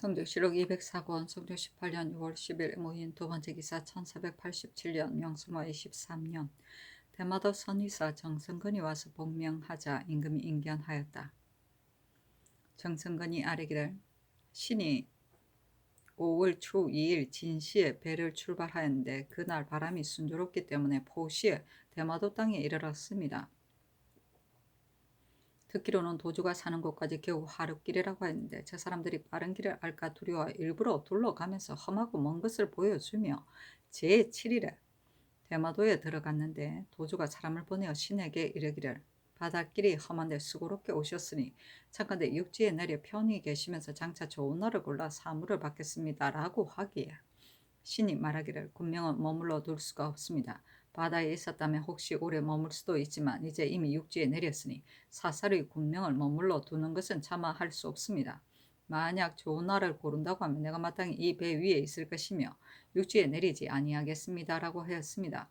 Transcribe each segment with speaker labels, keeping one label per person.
Speaker 1: 성조실록 204권 성조 18년 6월 10일 모인 두 번째 기사 1487년 명수마 23년 대마도 선의사 정승건이 와서 복명하자 임금이 인견하였다. 정승건이 아뢰기를 신이 5월 초 2일 진시에 배를 출발하였는데 그날 바람이 순조롭기 때문에 포시에 대마도 땅에 이르렀습니다. 듣기로는 도주가 사는 곳까지 겨우 하룻길이라고 했는데 저 사람들이 빠른 길을 알까 두려워 일부러 둘러가면서 험하고 먼 것을 보여주며 제7일에 대마도에 들어갔는데 도주가 사람을 보내어 신에게 이르기를 바닷길이 험한데 수고롭게 오셨으니 잠깐대 육지에 내려 편히 계시면서 장차 좋은 날을 골라 사물을 받겠습니다 라고 하기에 신이 말하기를 군명은 머물러 둘 수가 없습니다. 바다에 있었다면 혹시 오래 머물 수도 있지만 이제 이미 육지에 내렸으니 사사리 군명을 머물러 두는 것은 차마 할 수 없습니다. 만약 좋은 날을 고른다고 하면 내가 마땅히 이 배 위에 있을 것이며 육지에 내리지 아니하겠습니다라고 하였습니다.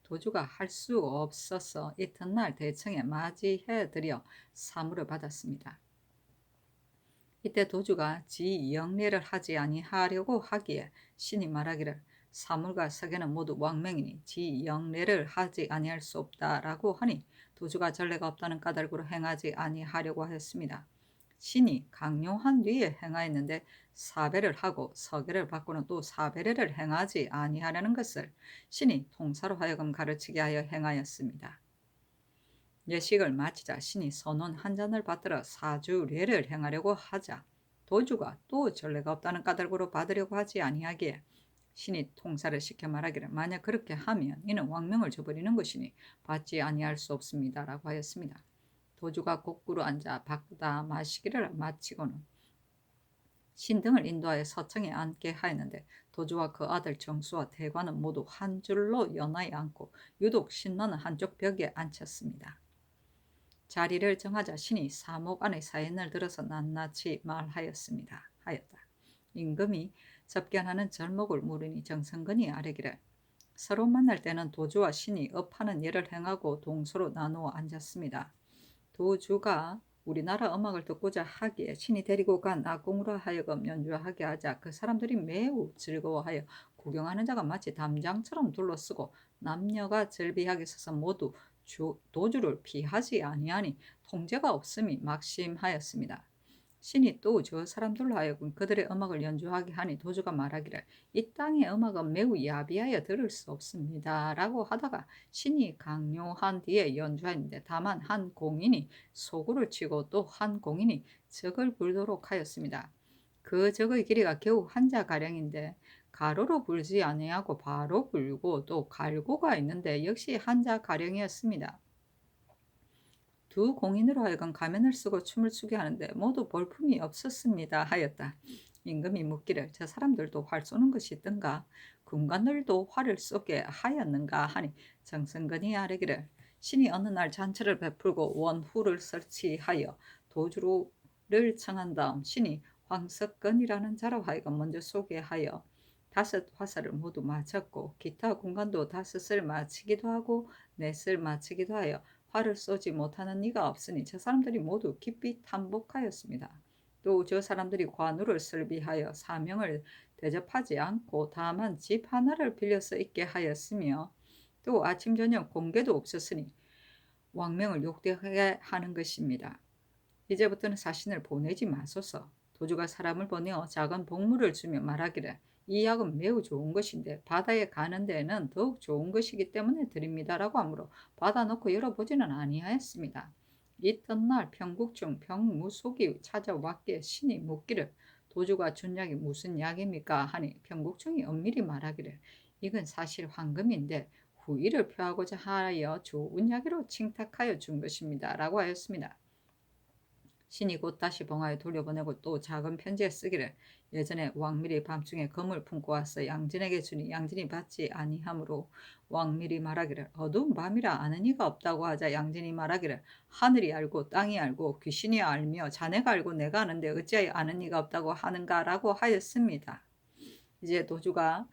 Speaker 1: 도주가 할 수 없어서 이튿날 대청에 맞이해 드려 사물을 받았습니다. 이때 도주가 지 영례를 하지 아니하려고 하기에 신이 말하기를 사물과 서계는 모두 왕명이니 지 영례를 하지 아니할 수 없다라고 하니 도주가 전례가 없다는 까닭으로 행하지 아니하려고 하였습니다. 신이 강요한 뒤에 행하였는데 사배를 하고 서계를 받고는 또 사배례를 행하지 아니하려는 것을 신이 통사로 하여금 가르치게 하여 행하였습니다. 예식을 마치자 신이 선원 한 잔을 받들어 사주례를 행하려고 하자 도주가 또 전례가 없다는 까닭으로 받으려고 하지 아니하기에 신이 통사를 시켜 말하기를 만약 그렇게 하면 이는 왕명을 저버리는 것이니 받지 아니할 수 없습니다 라고 하였습니다. 도주가 곡구로 앉아 받다 마시기를 마치고는 신등을 인도하여 서청에 앉게 하였는데 도주와 그 아들 정수와 대관은 모두 한 줄로 연하에 앉고 유독 신라는 한쪽 벽에 앉혔습니다. 자리를 정하자 신이 사목 안의 사연을 들어서 낱낱이 말하였습니다. 하였다. 임금이 접견하는 절목을 물으니 정승건이 아뢰기를 서로 만날 때는 도주와 신이 업하는 예를 행하고 동서로 나누어 앉았습니다. 도주가 우리나라 음악을 듣고자 하기에 신이 데리고 간 악공으로 하여금 연주하게 하자 그 사람들이 매우 즐거워하여 구경하는 자가 마치 담장처럼 둘러쓰고 남녀가 절비하게 서서 모두 도주를 피하지 아니하니 통제가 없음이 막심하였습니다. 신이 또 저 사람들로 하여금 그들의 음악을 연주하게 하니 도주가 말하기를 이 땅의 음악은 매우 야비하여 들을 수 없습니다 라고 하다가 신이 강요한 뒤에 연주하였는데 다만 한 공인이 소구를 치고 또 한 공인이 적을 불도록 하였습니다. 그 적의 길이가 겨우 한자가량인데 가로로 불지 아니하고 바로 불고 또 갈고가 있는데 역시 한자가량이었습니다. 두 공인으로 하여금 가면을 쓰고 춤을 추게 하는데 모두 볼품이 없었습니다 하였다. 임금이 묻기를 저 사람들도 활 쏘는 것이 있던가 군관들도 활을 쏘게 하였는가 하니 정승건이 아뢰기를 신이 어느 날 잔치를 베풀고 원후를 설치하여 도주를 청한 다음 신이 황석건이라는 자로 하여금 먼저 소개하여 5 화살을 모두 마쳤고 기타 군관도 5을 마치기도 하고 4을 마치기도 하여 활을 쏘지 못하는 이가 없으니 저 사람들이 모두 깊이 탐복하였습니다. 또 저 사람들이 관우를 설비하여 사명을 대접하지 않고 다만 집 하나를 빌려서 있게 하였으며 또 아침 저녁 공개도 없었으니 왕명을 욕되게 하는 것입니다. 이제부터는 사신을 보내지 마소서. 도주가 사람을 보내어 작은 복물을 주며 말하기를 이 약은 매우 좋은 것인데 바다에 가는 데에는 더욱 좋은 것이기 때문에 드립니다라고 하므로 받아놓고 열어보지는 아니하였습니다. 이튿날 평국중 병무속이 찾아왔기에 신이 묻기를 도주가 준 약이 무슨 약입니까 하니 평국중이 엄밀히 말하기를 이건 사실 황금인데 후의를 표하고자 하여 좋은 약으로 칭탁하여 준 것입니다 라고 하였습니다. 신이 곧 다시 봉하에 돌려보내고 또 작은 편지에 쓰기를 예전에 왕밀이 밤중에 금을 품고 와서 양진에게 주니 양진이 받지 아니하므로 왕밀이 말하기를 어두운 밤이라 아는 이가 없다고 하자 양진이 말하기를 하늘이 알고 땅이 알고 귀신이 알며 자네가 알고 내가 아는데 어찌하여 아는 이가 없다고 하는가라고 하였습니다. 이제 도주가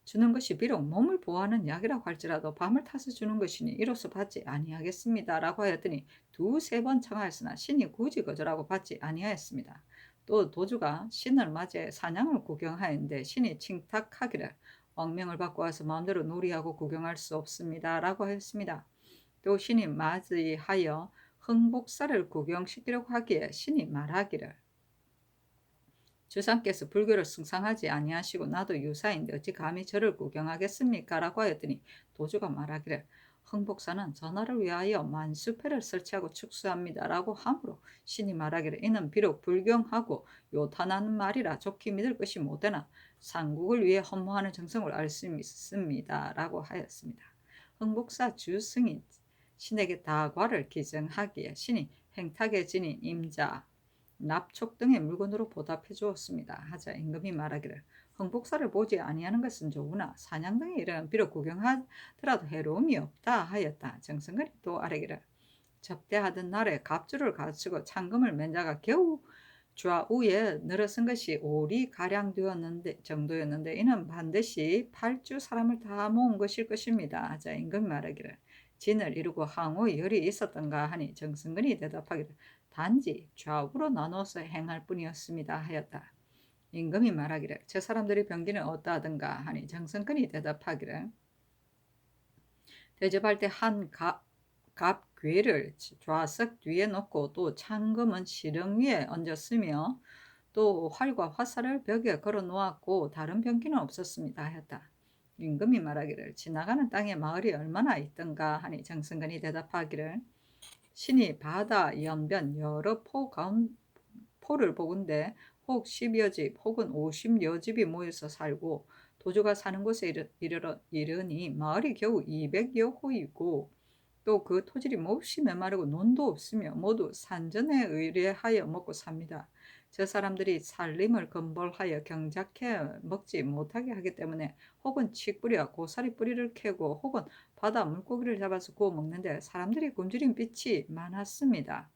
Speaker 1: 주는 것이 비록 몸을 보호하는 약이라고 할지라도 밤을 타서 주는 것이니 이로써 받지 아니하겠습니다 라고 하였더니 2~3번 청하였으나 신이 굳이 거절하고 받지 아니하였습니다. 또 도주가 신을 맞이해 사냥을 구경하였는데 신이 칭탁하기를 억명을 받고 와서 마음대로 놀이하고 구경할 수 없습니다 라고 했습니다. 또 신이 맞이하여 흥복사를 구경시키려고 하기에 신이 말하기를 주상께서 불교를 숭상하지 아니하시고 나도 유사인데 어찌 감히 저를 구경하겠습니까? 라고 하였더니 도주가 말하기를 흥복사는 전하를 위하여 만수패를 설치하고 축수합니다. 라고 하므로 신이 말하기를 이는 비록 불경하고 요탄하는 말이라 좋게 믿을 것이 못되나 상국을 위해 헌무하는 정성을 알 수 있습니다. 라고 하였습니다. 흥복사 주승이 신에게 다과를 기증하기에 신이 행탁에 지닌 임자, 납촉 등의 물건으로 보답해 주었습니다. 하자 임금이 말하기를 흥복사를 보지 아니하는 것은 좋으나 사냥 등의 일은 비록 구경하더라도 해로움이 없다 하였다. 정승건이 또 아뢰기를 접대하던 날에 갑주를 갖추고 창금을 맨 자가 겨우 좌우에 늘어선 것이 5리 가량 되었는데 정도였는데 이는 반드시 8주 사람을 다 모은 것일 것입니다. 하자 임금이 말하기를 진을 이루고 항우의 열이 있었던가 하니 정승근이 대답하기를 단지 좌우로 나눠서 행할 뿐이었습니다 하였다. 임금이 말하기를 저 사람들의 병기는 어떠하던가 하니 정승근이 대답하기를 대접할 때 한 갑괴를 좌석 뒤에 놓고 또 창금은 시렁 위에 얹었으며 또 활과 화살을 벽에 걸어 놓았고 다른 병기는 없었습니다 하였다. 임금이 말하기를 지나가는 땅에 마을이 얼마나 있던가 하니 정승근이 대답하기를 신이 바다 연변 여러 포를 보건대 혹 10여 집 혹은 50여 집이 모여서 살고 도주가 사는 곳에 이르니 마을이 겨우 200여 호이고 또 그 토질이 몹시 메마르고 논도 없으며 모두 산전에 의뢰하여 먹고 삽니다. 저 사람들이 살림을 건벌하여 경작해 먹지 못하게 하기 때문에 혹은 칡뿌리와 고사리 뿌리를 캐고 혹은 바다 물고기를 잡아서 구워 먹는데 사람들이 굶주린 빛이 많았습니다.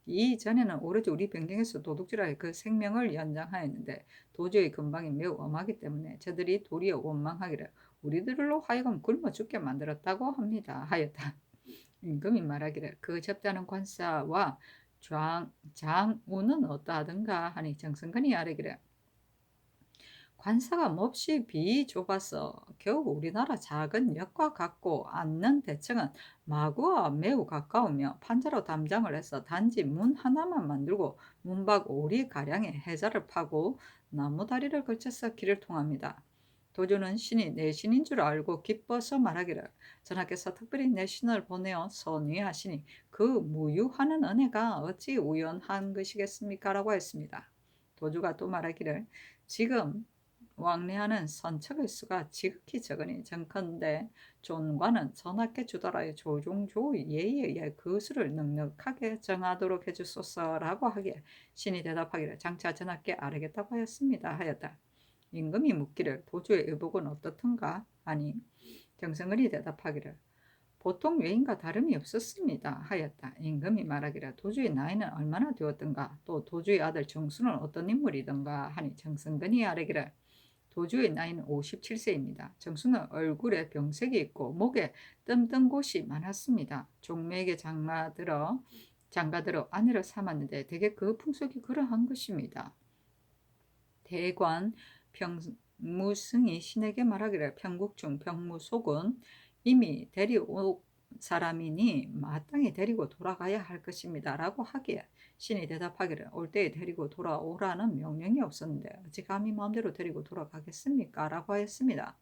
Speaker 1: 이전에는 오로지 우리 변경에서 도둑질하여 그 생명을 연장하였는데 도저히 근방이 매우 엄하기 때문에 저들이 도리어 원망하기를 우리들로 하여금 굶어 죽게 만들었다고 합니다 하였다. 임금이 말하기를 그 접대하는 관사와 장우는 어떠하든가 하니 정승근이 아뢰기를 관사가 몹시 비좁아서 겨우 우리나라 작은 역과 같고 앉는 대청은 마구와 매우 가까우며 판자로 담장을 해서 단지 문 하나만 만들고 문 밖 오리 가량의 해자를 파고 나무 다리를 걸쳐서 길을 통합니다. 도주는 신이 내 신인 줄 알고 기뻐서 말하기를 전하께서 특별히 내 신을 보내어 선위하시니 그 무유하는 은혜가 어찌 우연한 것이겠습니까? 라고 했습니다. 도주가 또 말하기를 지금 왕래하는 선척의 수가 지극히 적으니 정컨대 존과는 전하께 주더라의 조종조 예의에 의해 그 수를 넉넉하게 정하도록 해주소서라고 하기에 신이 대답하기를 장차 전하께 아뢰겠다고 하였습니다 하였다. 임금이 묻기를 도주의 의복은 어떻던가 하니 정성근이 대답하기를 보통 외인과 다름이 없었습니다 하였다. 임금이 말하기를 도주의 나이는 얼마나 되었던가 또 도주의 아들 정수는 어떤 인물이던가 하니 정성근이 아뢰기를 도주의 나이는 57세입니다. 정수는 얼굴에 병색이 있고 목에 뜸뜬 곳이 많았습니다. 종묘에게 장가들어 아내를 삼았는데 대개 그 풍속이 그러한 것입니다. 대관 병무승이 신에게 말하기를 평국중 병무속은 이미 데려온 사람이니 마땅히 데리고 돌아가야 할 것입니다. 라고 하기에 신이 대답하기를 올 때에 데리고 돌아오라는 명령이 없었는데 어찌 감히 마음대로 데리고 돌아가겠습니까? 라고 하였습니다.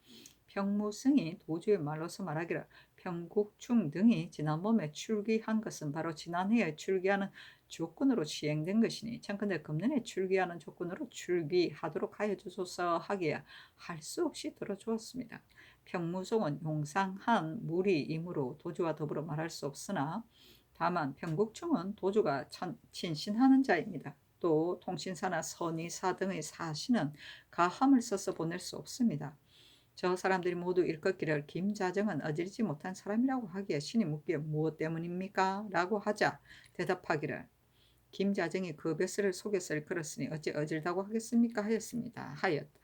Speaker 1: 병무승이 도주의 말로서 말하기를 평국충 등이 지난번에 출귀한 것은 바로 지난해에 출귀하는 조건으로 시행된 것이니 청컨대 금년에 출귀하는 조건으로 출귀하도록 하여 주소서 하기에 할 수 없이 들어주었습니다. 평무송은 용상한 무리이므로 도주와 더불어 말할 수 없으나 다만 평국충은 도주가 친신하는 자입니다. 또 통신사나 선의사 등의 사신은 가함을 써서 보낼 수 없습니다. 저 사람들이 모두 일컫기를 김자정은 어질지 못한 사람이라고 하기에 신이 묻기에 무엇 때문입니까? 라고 하자 대답하기를 김자정이 그 벼슬을 속여서 일컬었으니 어찌 어질다고 하겠습니까? 하였다.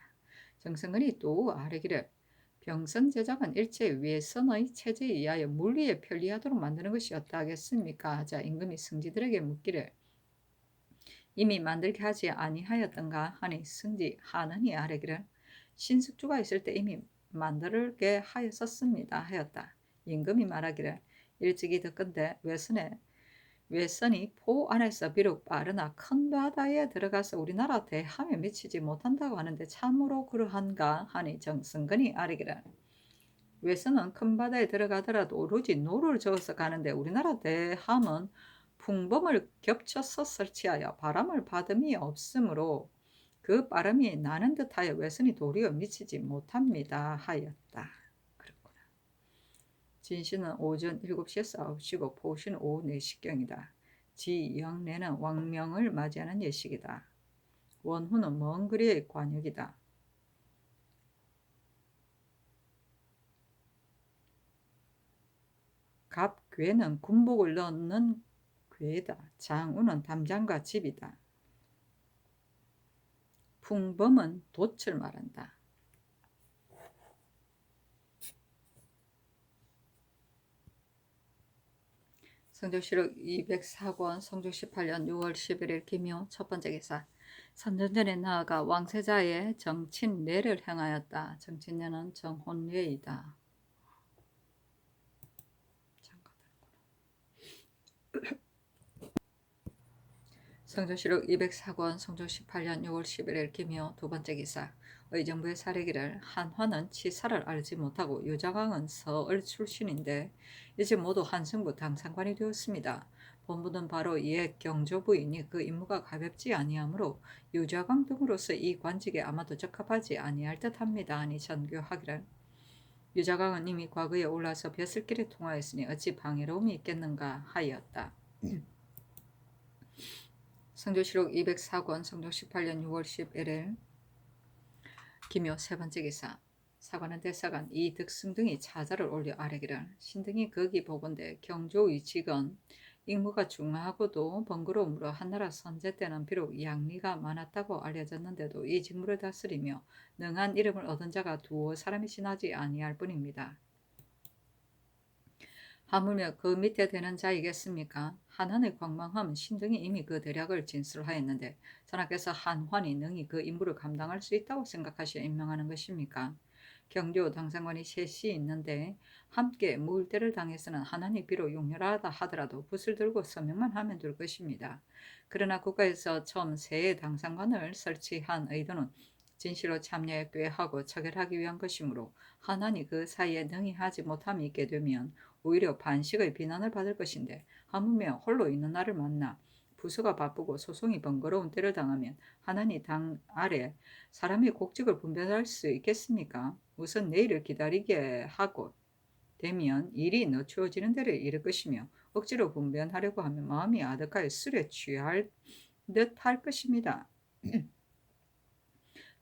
Speaker 1: 정성근이 또 아뢰기를 병선 제작은 일체 외선의 체제에 의하여 물리에 편리하도록 만드는 것이었다 하겠습니까? 하자 임금이 승지들에게 묻기를 이미 만들게 하지 아니하였던가 하니 승지 하느니 아뢰기를 신숙주가 있을 때 이미 만들게 하였었습니다 하였다. 임금이 말하기를 일찍이 듣건대 외선이 포 안에서 비록 빠르나 큰 바다에 들어가서 우리나라 대함에 미치지 못한다고 하는데 참으로 그러한가 하니 정승근이 아뢰기를 외선은 큰 바다에 들어가더라도 오로지 노를 저어서 가는데 우리나라 대함은 풍범을 겹쳐서 설치하여 바람을 받음이 없으므로 그 바람이 나는 듯하여 외선이 도리어 미치지 못합니다 하였다. 그렇구나. 진시는 오전 7시에서 9시고 포시는 오후 4시경이다. 지영래는 왕명을 맞이하는 예식이다. 원후는 먼 거리의 관역이다. 갑괴는 군복을 넣는 괴다. 장우는 담장과 집이다. 풍범은 돛을 말한다. 성조실록 204권 성조 18년 6월 11일 김효 첫 번째 기사. 선전전에 나아가 왕세자의 정친례를 행하였다. 정친례는 정혼례이다. 성조실록 204권 성조 18년 6월 11일 김효 두 번째 기사. 의정부의 사례기를 한화는 치사를 알지 못하고 유자광은 서을 출신인데 이제 모두 한승부 당상관이 되었습니다. 본부는 바로 이에 경조부이니 그 임무가 가볍지 아니하므로 유자광 등으로서 이 관직에 아마도 적합하지 아니할 듯합니다. 하니 전교하기를 유자광은 이미 과거에 올라서 벼슬길에 통하였으니 어찌 방해로움이 있겠는가 하였다. 성조실록 204권 성조 18년 6월 11일 김효 세 번째 기사. 사관은 대사관 이득승 등이 차자를 올려 아뢰기를 신등이 거기 보건대 경조의 직은 임무가 중하고도 번거로움으로 한나라 선제 때는 비록 양리가 많았다고 알려졌는데도 이 직무를 다스리며 능한 이름을 얻은 자가 두어 사람이 지나지 아니할 뿐입니다. 하물며 그 밑에 되는 자이겠습니까? 한한의 광망함은 신등이 이미 그 대략을 진술하였는데 전하께서 한환이 능히 그 임무를 감당할 수 있다고 생각하시어 임명하는 것입니까? 경조 당상관이 셋이 있는데 함께 무을대를 당해서는 한한이 비록 용렬하다 하더라도 붓을 들고 서명만 하면 될 것입니다. 그러나 국가에서 처음 새 당상관을 설치한 의도는 진실로 참여에 꾀하고 처결하기 위한 것이므로 한한이 그 사이에 능히 하지 못함이 있게 되면 오히려 반식의 비난을 받을 것인데 하물며 홀로 있는 나를 만나 부서가 바쁘고 소송이 번거로운 때를 당하면 하나니 당 아래 사람이 곡직을 분별할 수 있겠습니까? 우선 내일을 기다리게 하고 되면 일이 늦추어지는 데를 이를 것이며 억지로 분변하려고 하면 마음이 아득하여 술에 취할 듯 할 것입니다.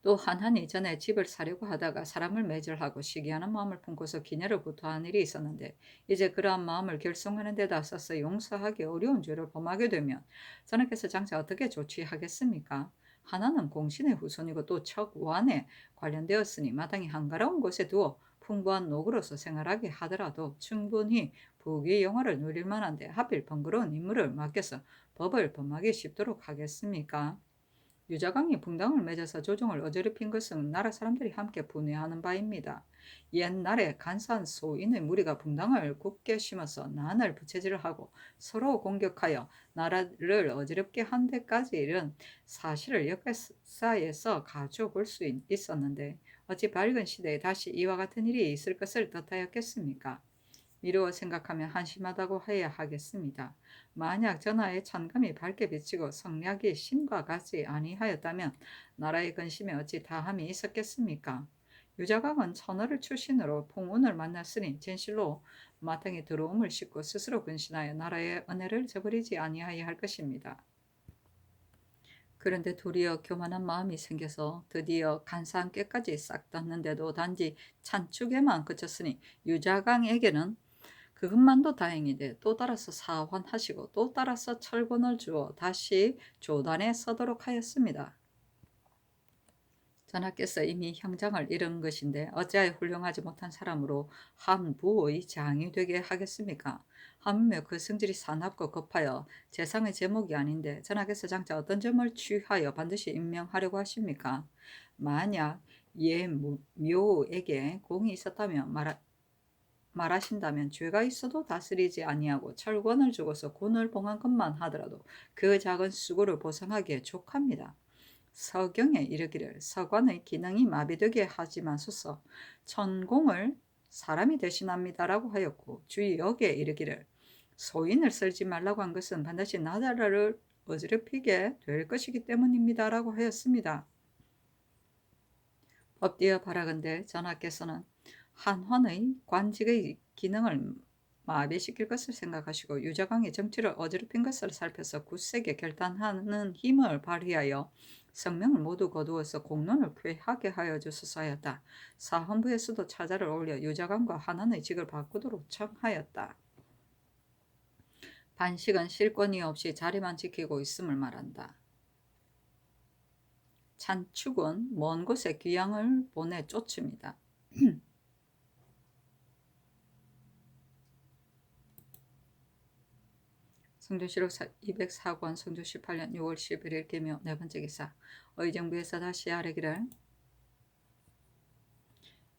Speaker 1: 또 한한이 전에 집을 사려고 하다가 사람을 매질하고 시기하는 마음을 품고서 기녀를 구토한 일이 있었는데 이제 그러한 마음을 결송하는 데다 써서 용서하기 어려운 죄를 범하게 되면 전하께서 장차 어떻게 조치하겠습니까? 하나는 공신의 후손이고 또 척완에 관련되었으니 마땅히 한가로운 곳에 두어 풍부한 노구로서 생활하게 하더라도 충분히 부귀 영화를 누릴 만한데 하필 번거로운 임무를 맡겨서 법을 범하기 쉽도록 하겠습니까? 유자광이 붕당을 맺어서 조정을 어지럽힌 것은 나라 사람들이 함께 분해하는 바입니다. 옛날에 간사한 소인의 무리가 붕당을 굳게 심어서 난을 부채질을 하고 서로 공격하여 나라를 어지럽게 한 데까지 이른 사실을 역사에서 가져볼 수 있었는데 어찌 밝은 시대에 다시 이와 같은 일이 있을 것을 뜻하였겠습니까? 미루어 생각하면 한심하다고 해야 하겠습니다. 만약 전하의 찬감이 밝게 비치고 성략이 신과 같지 아니하였다면 나라의 근심에 어찌 다함이 있었겠습니까? 유자광은 천하를 출신으로 풍운을 만났으니 진실로 마땅히 들어옴을 싣고 스스로 근신하여 나라의 은혜를 저버리지 아니하여야 할 것입니다. 그런데 도리어 교만한 마음이 생겨서 드디어 간사한 꾀까지 싹 떴는데도 단지 찬축에만 그쳤으니 유자광에게는 그것만도 다행이되 또 따라서 사환하시고 또 따라서 철권을 주어 다시 조단에 서도록 하였습니다. 전하께서 이미 형장을 잃은 것인데 어찌하여 훌륭하지 못한 사람으로 한 부의 장이 되게 하겠습니까? 하물며 그 성질이 사납고 급하여 재상의 제목이 아닌데 전하께서 장차 어떤 점을 취하여 반드시 임명하려고 하십니까? 만약 묘에게 공이 있었다면 말하신다면 죄가 있어도 다스리지 아니하고 철권을 주고서 군을 봉한 것만 하더라도 그 작은 수고를 보상하기에 족합니다. 서경에 이르기를 서관의 기능이 마비되게 하지 마소서 천공을 사람이 대신합니다라고 하였고 주역에 이르기를 소인을 썰지 말라고 한 것은 반드시 나라를 어지럽히게 될 것이기 때문입니다라고 하였습니다. 법되어 바라건대 전하께서는 한환의 관직의 기능을 마비시킬 것을 생각하시고 유자강의 정치를 어지럽힌 것을 살펴서 굳세게 결단하는 힘을 발휘하여 성명을 모두 거두어서 공론을 쾌하게 하여 주소서 하였다. 사헌부에서도 차자를 올려 유자강과 한환의 직을 바꾸도록 청하였다. 반식은 실권이 없이 자리만 지키고 있음을 말한다. 찬축은 먼 곳에 귀양을 보내 쫓습니다. 성조실록 204권 성조 18년 6월 11일 개묘 네 번째 기사 의정부에서 다시 아뢰기를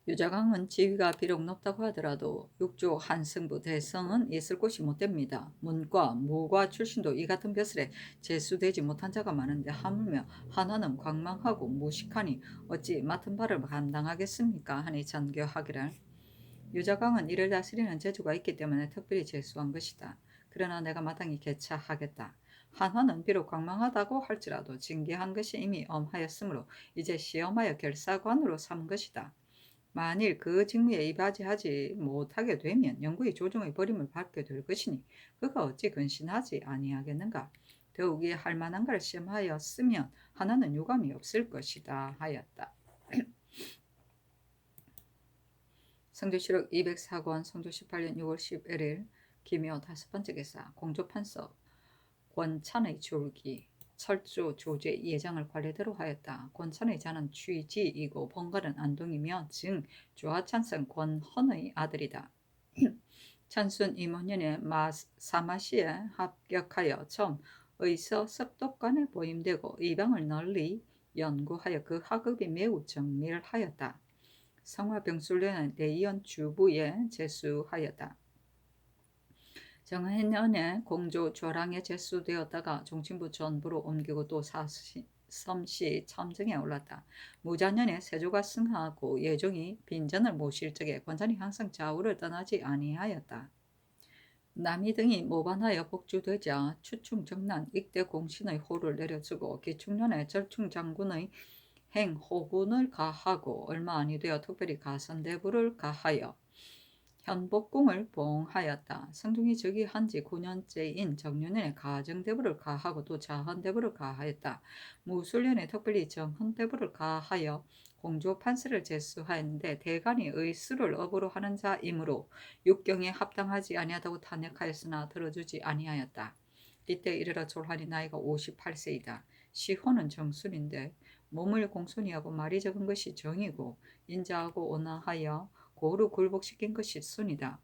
Speaker 1: 유자강은 지위가 비록 높다고 하더라도 육조 한승부 대성은 있을 곳이 못됩니다. 문과 무과 출신도 이 같은 벼슬에 제수되지 못한 자가 많은데 하물며 하나는 광망하고 무식하니 어찌 맡은 바를 감당하겠습니까? 하니 전교하기를 유자강은 이를 다스리는 재주가 있기 때문에 특별히 제수한 것이다. 그러나 내가 마땅히 개차하겠다. 한화는 비록 광망하다고 할지라도 징계한 것이 이미 엄하였으므로 이제 시험하여 결사관으로 삼은 것이다. 만일 그 직무에 이바지하지 못하게 되면 영구히 조정의 버림을 받게 될 것이니 그가 어찌 근신하지 아니하겠는가. 더욱이 할 만한가를 시험하였으면 하나는 유감이 없을 것이다 하였다. 성조실록 204권 성조 18년 6월 11일 기묘 다섯 번째 기사 공조판서 권찬의 줄기 철조 조제 예장을 관례대로 하였다. 권찬의 자는 취지이고 번갈은 안동이며 증 조하찬성 권헌의 아들이다. 찬순 임원년에 사마시에 합격하여 처음 의서 섭독관에 보임되고 이방을 널리 연구하여 그 학업이 매우 정밀하였다. 성화병술련은 대의원 주부에 제수하였다. 정해년에 공조 조랑에 제수되었다가 종친부 전부로 옮기고 또 섬시 첨정에 올랐다. 무자년에 세조가 승하고 예종이 빈전을 모실 적에 권찬이 항상 좌우를 떠나지 아니하였다. 남이 등이 모반하여 복주되자 추충정난 익대 공신의 호를 내려주고 기충년에 절충장군의 행호군을 가하고 얼마 아니 되어 특별히 가선대부를 가하여 현복궁을 봉하였다. 성종이 즉위한지 9년째인 정년에 가정대부를 가하고 또 자헌대부를 가하였다. 무술년에 특별히 정헌대부를 가하여 공조판서를 제수하였는데 대간이 의수를 업으로 하는 자이므로 육경에 합당하지 아니하다고 탄핵하였으나 들어주지 아니하였다. 이때 이르러 졸한이 나이가 58세이다. 시호는 정순인데 몸을 공손히하고 말이 적은 것이 정이고 인자하고 온화하여 고루 굴복시킨 것이 순이다.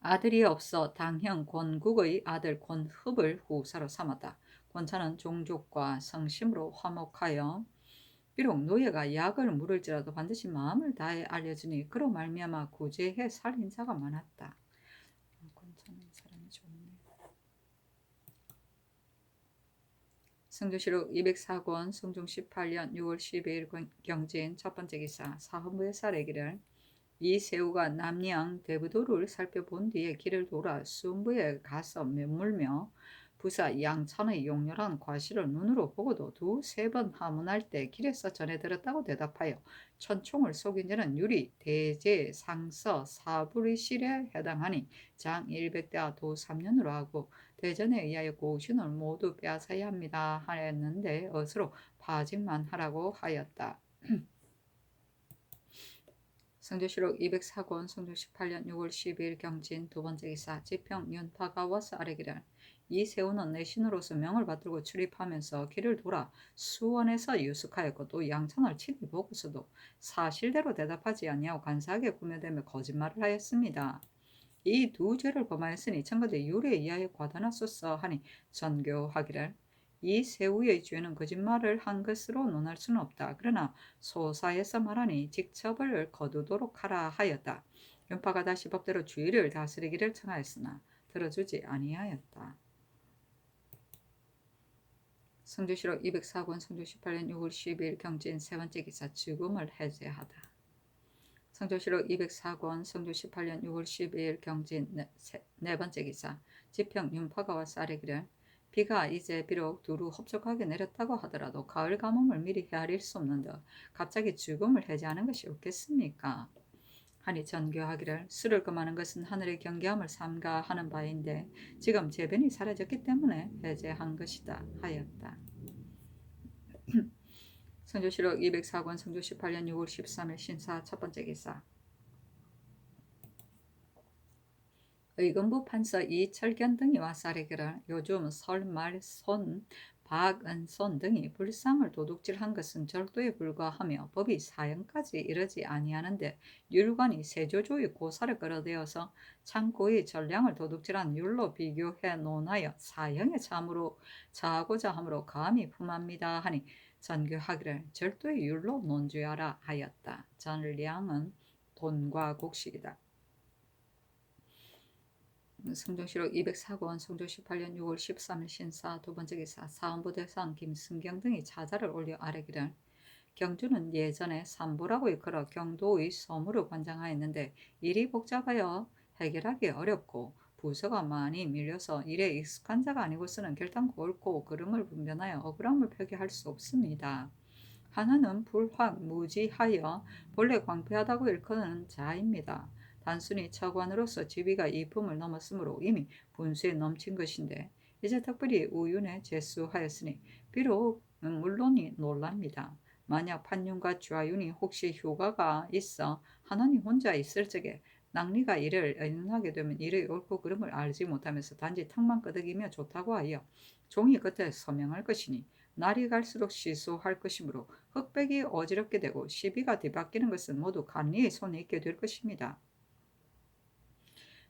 Speaker 1: 아들이 없어 당형 권국의 아들 권흡을 후사로 삼았다. 권찬은 종족과 성심으로 화목하여 비록 노예가 약을 물을지라도 반드시 마음을 다해 알려주니 그로 말미암아 구제해 살린 자가 많았다. 권찬은 사람이 좋네. 성조실록 204권 성종 18년 6월 12일 경진 첫 번째 기사 사헌부의 사례기를 이세우가 남양 대부도를 살펴본 뒤에 길을 돌아 수음부에 가서 매물며 부사 양천의 용렬한 과실을 눈으로 보고도 두세 번 하문할 때 길에서 전해 들었다고 대답하여 천총을 속인 자는 유리 대제 상서 사불의실에 해당하니 장 100대와 도 3년으로 하고 대전에 의하여 고신을 모두 빼앗아야 합니다 하였는데 어스로 파직만 하라고 하였다. 성조실록 204권 성조 18년 6월 12일 경진 두 번째 기사 지평 윤파가 와서 아뢰기를 이세우는 내신으로서 명을 받들고 출입하면서 길을 돌아 수원에서 유숙하였고 또 양천을 친히 보고서도 사실대로 대답하지 아니하고 간사하게 구며대며 거짓말을 하였습니다. 이 두 죄를 범하였으니 청거대 유례 이하에 과다하소서 하니 전교하기를 이 세우의 죄는 거짓말을 한 것으로 논할 수는 없다. 그러나 소사에서 말하니 직첩을 거두도록 하라 하였다. 윤파가 다시 법대로 주의를 다스리기를 청하였으나 들어주지 아니하였다. 성조실록 204권 성조 18년 6월 12일 경진 세 번째 기사 죽음을 해제하다. 성조실록 204권 성조 18년 6월 12일 경진 네 번째 기사 지평 윤파가 와서 아뢰기를 비가 이제 비록 두루 흡족하게 내렸다고 하더라도 가을 가뭄을 미리 헤아릴 수 없는 듯 갑자기 죽음을 해제하는 것이 옳겠습니까? 하니 전교하기를 술을 금하는 것은 하늘의 경계함을 삼가하는 바인데 지금 제변이 사라졌기 때문에 해제한 것이다 하였다. 성조실록 204권 성조 18년 6월 13일 신사 첫 번째 기사 의금부 판서 이철견 등이 와서 아뢰기를 요즘 설말 손 박은손 등이 불상을 도둑질한 것은 절도에 불과하며 법이 사형까지 이르지 아니하는데 율관이 세조조의 고사를 끌어대어서 창고의 전량을 도둑질한 율로 비교해 논하여 사형에 처하고자 함으로 감히 품합니다 하니 전교하기를 절도의 율로 논주하라 하였다. 전량은 돈과 곡식이다. 성조실록 204권 성조 18년 6월 13일 신사 두 번째 기사 사헌부 대상 김승경 등이 자자를 올려 아뢰기를 경주는 예전에 삼보라고 일컬어 경도의 서무를 관장하였는데 일이 복잡하여 해결하기 어렵고 부서가 많이 밀려서 일에 익숙한 자가 아니고서는 결단코 옳고 그름을 분변하여 억울함을 표기할 수 없습니다. 하나는 불확무지하여 본래 광패하다고 일컫는 자입니다. 단순히 차관으로서 지위가 이품을 넘었으므로 이미 분수에 넘친 것인데 이제 특별히 우윤에 제수하였으니 비록 물론이 놀랍니다. 만약 판윤과 좌윤이 혹시 휴가가 있어 하나님 혼자 있을 적에 낭리가 이를 의논하게 되면 이의 옳고 그름을 알지 못하면서 단지 턱만 끄덕이며 좋다고 하여 종이 끝에 서명할 것이니 날이 갈수록 시소할 것이므로 흑백이 어지럽게 되고 시비가 뒤바뀌는 것은 모두 관리의 손에 있게 될 것입니다.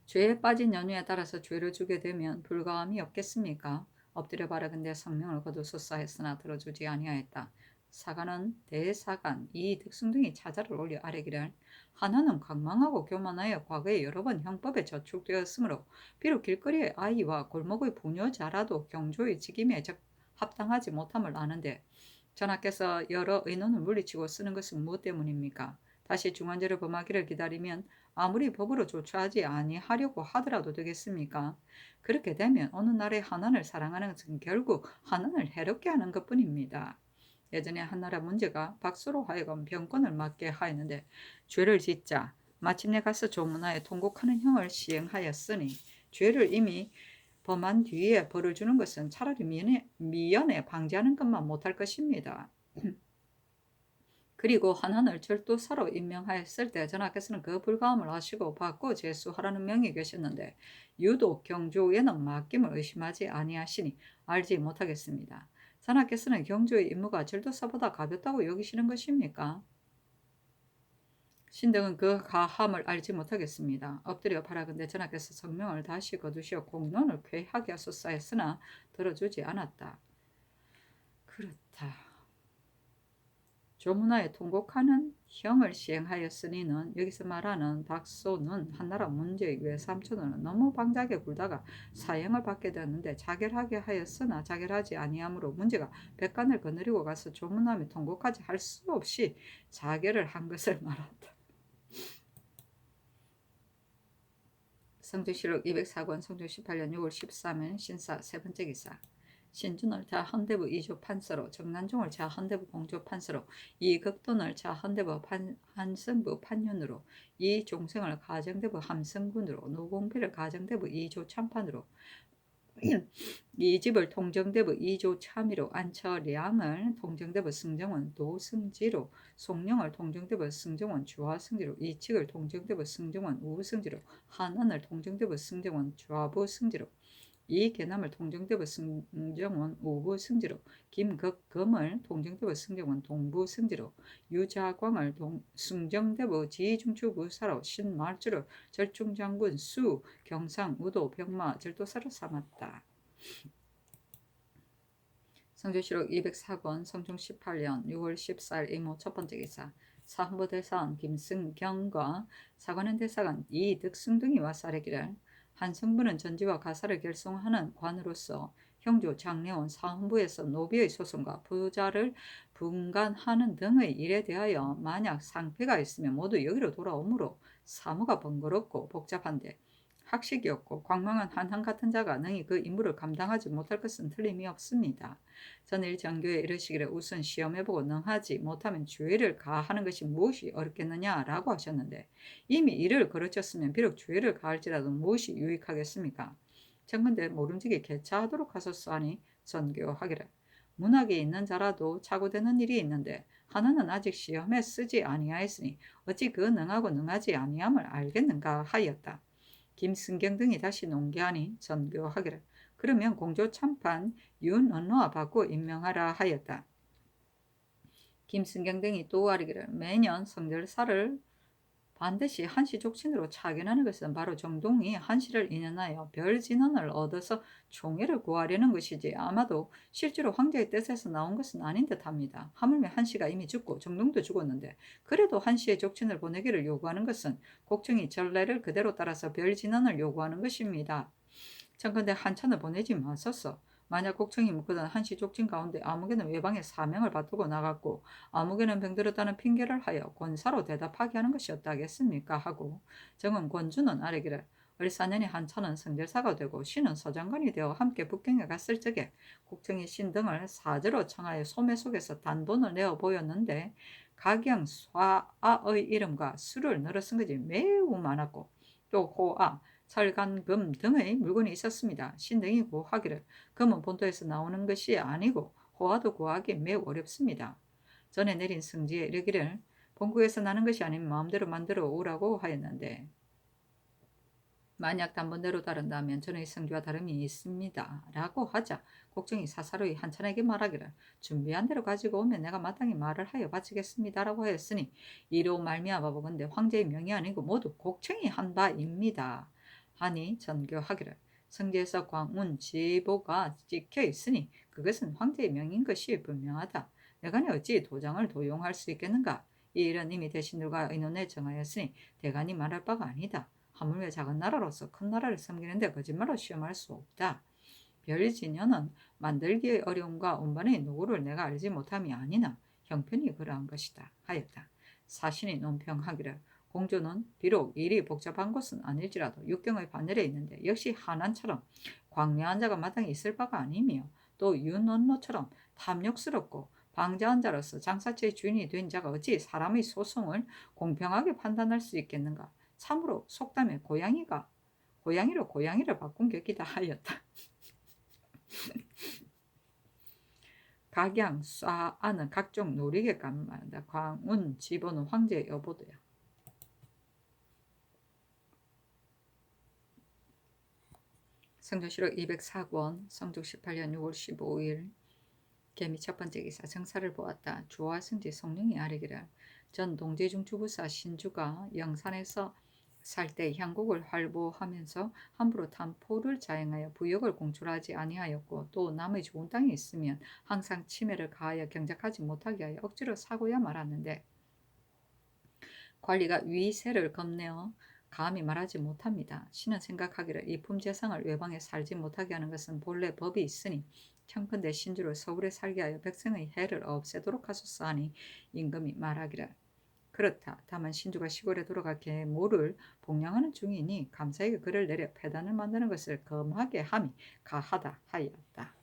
Speaker 1: 죄에 빠진 연유에 따라서 죄를 주게 되면 불가함이 없겠습니까? 엎드려 바라건대 성명을 거두소서 했으나 들어주지 아니하였다. 사관은 대사관 이득승 등이 자자를 올려 아뢰기를 하나는 강망하고 교만하여 과거에 여러 번 형법에 저촉되었으므로 비록 길거리의 아이와 골목의 부녀자라도 경조의 직임에 합당하지 못함을 아는데 전하께서 여러 의논을 물리치고 쓰는 것은 무엇 때문입니까? 다시 중한죄를 범하기를 기다리면 아무리 법으로 조처하지 아니하려고 하더라도 되겠습니까? 그렇게 되면 어느 날에 한난을 사랑하는 것은 결국 한난을 해롭게 하는 것뿐입니다. 예전에 한나라 문제가 박수로 하여금 병권을 맞게 하였는데 죄를 짓자 마침내 가서 조문하여 통곡하는 형을 시행하였으니 죄를 이미 범한 뒤에 벌을 주는 것은 차라리 미연에 방지하는 것만 못할 것입니다. 그리고 한한을 절도사로 임명하였을 때 전하께서는 그 불가함을 아시고 받고 제수하라는 명이 계셨는데 유독 경조에는 맡김을 의심하지 아니하시니 알지 못하겠습니다. 전하께서는 경조의 임무가 절도사보다 가볍다고 여기시는 것입니까? 신등은 그 가함을 알지 못하겠습니다. 엎드려 바라건대 전하께서 성명을 다시 거두시어 공론을 쾌하게 하소서 했으나 들어주지 않았다. 그렇다. 조문하에 통곡하는 형을 시행하였으니는 여기서 말하는 박소는 한나라 문제의 외삼촌은 너무 방자하게 굴다가 사형을 받게 되었는데 자결하게 하였으나 자결하지 아니하므로 문제가 백간을 거느리고 가서 조문함에 통곡하지 할 수 없이 자결을 한 것을 말한다. 성조실록 204권 성조 18년 6월 13일 신사 세 번째 기사 신준을 자헌대부 2조 판서로 정난종을 자헌대부 공조 판서로 이극돈을 자헌대부 한성부 판윤으로 이종생을 가정대부 함성군으로 노공필을 가정대부 2조 참판으로 이집을 통정대부 2조 참의로 안처량을 통정대부 승정원 도승지로 송령을 통정대부 승정원 주하승지로 이칙을 통정대부 승정원 우승지로 한원을 통정대부 승정원 좌부승지로 이계남을 통정대부 승정원 우부 승지로, 김극금을 통정대부 승정원 동부 승지로, 유자광을 승정대부 지중추부사로, 신말주를 절중장군 수 경상 우도 병마 절도사로 삼았다. 성조실록 204권 성종 18년 6월 14일 이모 첫 번째 기사. 사헌부대사원 김승경과 사관원 대사관 이득승 등이 와사례기를 한성부는 전지와 가사를 결성하는 관으로서 형조 장례원 사헌부에서 노비의 소송과 부자를 분간하는 등의 일에 대하여 만약 상패가 있으면 모두 여기로 돌아오므로 사무가 번거롭고 복잡한데 학식이 없고 광망한 한한 같은 자가 능히 그 임무를 감당하지 못할 것은 틀림이 없습니다. 전일정교에 이르시기를 우선 시험해보고 능하지 못하면 주의를 가하는 것이 무엇이 어렵겠느냐라고 하셨는데 이미 이를 거르쳤으면 비록 주의를 가할지라도 무엇이 유익하겠습니까? 청근대 모름지기 개차하도록 하소서 하니 전교하기를 문학에 있는 자라도 착오되는 일이 있는데 하나는 아직 시험에 쓰지 아니하였으니 어찌 그 능하고 능하지 아니함을 알겠는가 하였다. 김승경 등이 다시 농계하니 전교하기를 그러면 공조 참판 윤언노와 바꿔 임명하라 하였다. 김승경 등이 또 아뢰기를 매년 성절사를 반드시 한시 족친으로 차견하는 것은 바로 정동이 한시를 인연하여 별 진언을 얻어서 총애를 구하려는 것이지 아마도 실제로 황제의 뜻에서 나온 것은 아닌 듯합니다. 하물며 한시가 이미 죽고 정동도 죽었는데 그래도 한시의 족친을 보내기를 요구하는 것은 곡청이 전례를 그대로 따라서 별 진언을 요구하는 것입니다. 청컨대 한찬을 보내지 마소서. 만약 곡청이 묻거든 한시 족진 가운데 아무개는 외방에 사명을 받들고 나갔고 아무개는 병들었다는 핑계를 하여 권사로 대답하게 하는 것이었다겠습니까 하고 정은 권주는 아뢰기를 을사년이 한찬은 성절사가 되고 신은 서장관이 되어 함께 북경에 갔을 적에 곡청이 신 등을 사저로 청하여 소매 속에서 단돈을 내어 보였는데 각양स्वा아의 이름과 수를 늘어 쓴 것이 매우 많았고 또 호아 철간, 금 등의 물건이 있었습니다. 신등이 구하기를 금은 본토에서 나오는 것이 아니고 호화도 구하기 매우 어렵습니다. 전에 내린 승지에 이르기를 본국에서 나는 것이 아닌 마음대로 만들어 오라고 하였는데 만약 단번대로 다른다면 전의 성주와 다름이 있습니다. 라고 하자 곡정이 사사로이 한찬에게 말하기를 준비한 대로 가지고 오면 내가 마땅히 말을 하여 바치겠습니다. 라고 하였으니 이로 말미암아 보건대 황제의 명이 아니고 모두 곡청이 한 바입니다. 하니 전교하기를 성지에서 광운 지보가 찍혀 있으니 그것은 황제의 명인 것이 분명하다. 내간이 어찌 도장을 도용할 수 있겠는가? 이 일은 이미 대신들과 의논에 정하였으니 대간이 말할 바가 아니다. 하물며 작은 나라로서 큰 나라를 섬기는데 거짓말로 시험할 수 없다. 별진녀는 만들기의 어려움과 운반의 노고를 내가 알지 못함이 아니나 형편이 그러한 것이다 하였다. 사신이 논평하기를 공주는 비록 일이 복잡한 곳은 아닐지라도 육경의 반열에 있는데 역시 하난처럼 광명한 자가 마땅히 있을 바가 아니며 또 윤원로처럼 탐욕스럽고 방자한 자로서 장사처의 주인이 된 자가 어찌 사람의 소송을 공평하게 판단할 수 있겠는가. 참으로 속담에 고양이로 고양이를 바꾼 격이다 하였다. 각양, 쏴아는 각종 놀이개감을 말한다. 광운, 지보는 황제의 여보도야. 성조실록 204권 성종 18년 6월 15일 개미 첫 번째 기사 정사를 보았다. 주와 승지 성령이 아뢰기를 전 동제중 주부사 신주가 영산에서 살 때 향국을 활보하면서 함부로 탐포를 자행하여 부역을 공출하지 아니하였고 또 남의 좋은 땅이 있으면 항상 침해를 가하여 경작하지 못하게 하여 억지로 사고야 말았는데 관리가 위세를 겁내어 감히 말하지 못합니다. 신은 생각하기를 이 품재상을 외방에 살지 못하게 하는 것은 본래 법이 있으니 청컨대 신주를 서울에 살게 하여 백성의 해를 없애도록 하소서 하니 임금이 말하기를 그렇다. 다만 신주가 시골에 돌아가 계모를 복양하는 중이니 감사에게 그를 내려 폐단을 만드는 것을 검하게 함이 가하다 하였다.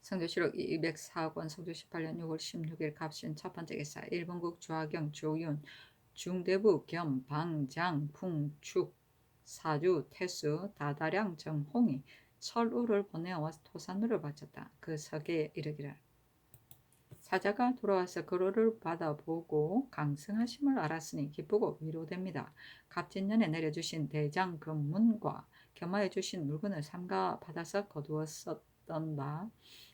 Speaker 1: 성조실록 204권 성조 18년 6월 16일 갑신 첫 번째 기사 일본국 주하경 조윤 중대부 겸 방장 풍축 사주 태수 다다량 정홍이 철우를 보내어 토산루를 바쳤다. 그 서계에 이르기를 사자가 돌아와서 그로를 받아보고 강승하심을 알았으니 기쁘고 위로됩니다. 갑진년에 내려주신 대장 금문과 겸하여 주신 물건을 삼가 받아서 거두었었던 바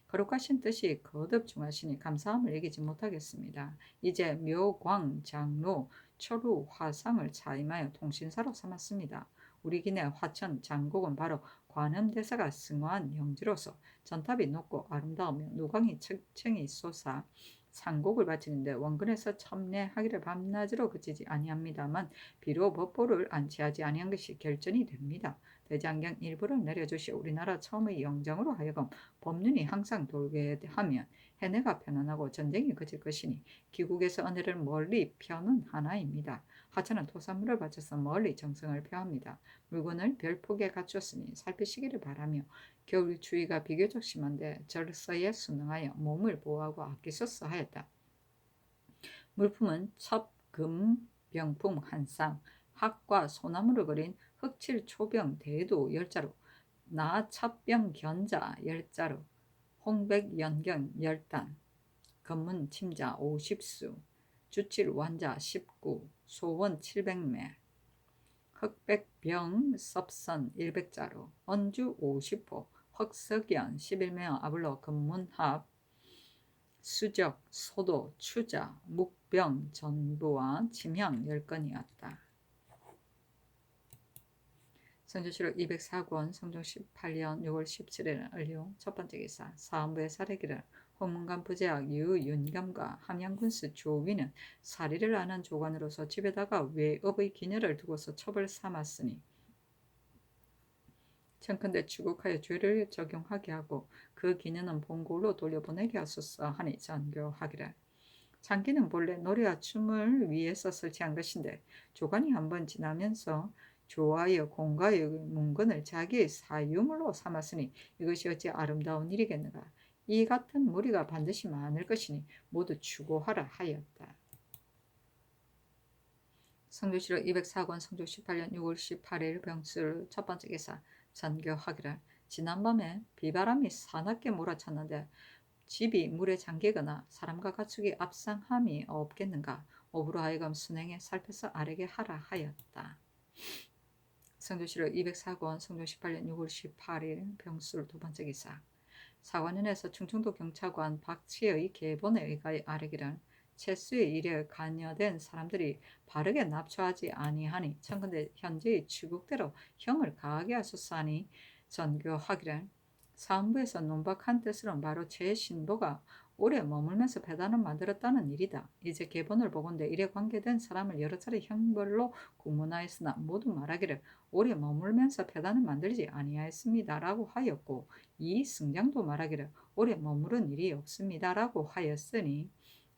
Speaker 1: 거룩하신 뜻이 거듭 중하시니 감사함을 이기지 못하겠습니다. 이제 묘광 장로 철우 화상을 차임하여 통신사로 삼았습니다. 우리 기내 화천 장곡은 바로 관음대사가 승화한 영지로서 전탑이 높고 아름다우며 누광이 층층이 솟아 상곡을 바치는데 원근에서 첨례하기를 밤낮으로 그치지 아니합니다만 비록 법보를 안치하지 아니한 것이 결전이 됩니다. 대장경 일부를 내려주시 우리나라 처음의 영정으로 하여금 법륜이 항상 돌게 하면 해내가 편안하고 전쟁이 그칠 것이니 기국에서 은혜를 멀리 펴는 하나입니다. 하천은 토산물을 바쳐서 멀리 정성을 표합니다. 물건을 별폭에 갖추었으니 살피시기를 바라며 겨울 추위가 비교적 심한데 절서에 순응하여 몸을 보호하고 아끼소서 하였다. 물품은 첩, 금, 병품 한 쌍, 학과 소나무를 그린 흑칠 초병 대도 10자루, 나 첩병 견자 10자루, 홍백 연경 10단, 검문 침자 50수, 주칠 완자 19, 소원 700매, 흑백병 섭선 100자루, 언주 50호, 흑석연 11명 아블로 금문합, 수적, 소도, 추자, 묵병 전부와 침향 10건이었다. 성조실록 204권 성종 18년 6월 17일 을류 첫 번째 기사 사헌부의 사례기를 홍문관 부제학 유윤겸과 함양군수 조위는 사리를 안한 조관으로서 집에다가 외업의 기녀를 두고서 첩을 삼았으니 청컨대 추국하여 죄를 적용하게 하고 그 기녀는 본골로 돌려보내게 하소서 하니 전교하기를. 장기는 본래 노래와 춤을 위해서 설치한 것인데 조관이 한번 지나면서 조하여 공가의 문건을 자기의 사유물로 삼았으니 이것이 어찌 아름다운 일이겠는가. 이 같은 무리가 반드시 많을 것이니 모두 추고하라 하였다. 성조실록 204권 성조 18년 6월 18일 병술 첫 번째 기사 전교하기를. 지난밤에 비바람이 사납게 몰아쳤는데 집이 물에 잠기거나 사람과 가축이 압상함이 없겠는가. 오브로 하여금 순행에 살펴서 아래게 하라 하였다. 성조실록 204권 성조 18년 6월 18일 병술 두 번째 기사 사관원에서 충청도 경찰관 박치의 계본에 의하여 아뢰기를 채수의 일에 관여된 사람들이 바르게 납조하지 아니하니 청컨대 현재의 추국대로 형을 가하게 하소서 하니 전교하기를. 사헌부에서 논박한 뜻으로는 바로 최신보가 오래 머물면서 배단을 만들었다는 일이다. 이제 계본을 보건대 이에 관계된 사람을 여러 차례 형벌로 구문하였으나 모두 말하기를 오래 머물면서 배단을 만들지 아니하였습니다 라고 하였고 이 승장도 말하기를 오래 머무른 일이 없습니다 라고 하였으니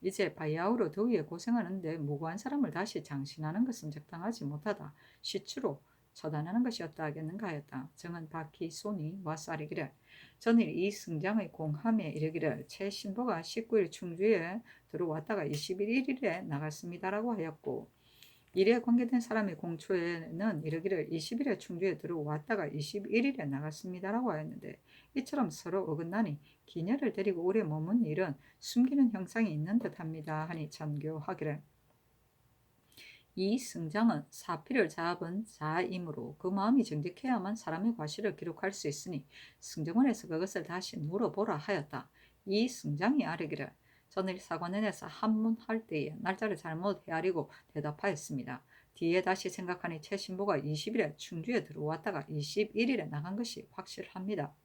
Speaker 1: 이제 바야흐로 더위에 고생하는데 무고한 사람을 다시 장신하는 것은 적당하지 못하다. 시추로 처단하는 것이었다 하겠는가 하였다. 정은 박희손이 와서 아뢰기를 전일 이 승장의 공함에 이르기를 최신보가 19일 충주에 들어왔다가 21일에 나갔습니다라고 하였고 일에 관계된 사람의 공초에는 이르기를 20일에 충주에 들어왔다가 21일에 나갔습니다라고 하였는데 이처럼 서로 어긋나니 기녀를 데리고 오래 머문 일은 숨기는 형상이 있는 듯합니다 하니 전교하기를. 이 승장은 사피를 잡은 자이므로 그 마음이 정직해야만 사람의 과실을 기록할 수 있으니 승정원에서 그것을 다시 물어보라 하였다. 이 승장이 아뢰기를 전일 사관원에서 한문할 때에 날짜를 잘못 헤아리고 대답하였습니다. 뒤에 다시 생각하니 최신보가 20일에 충주에 들어왔다가 21일에 나간 것이 확실합니다.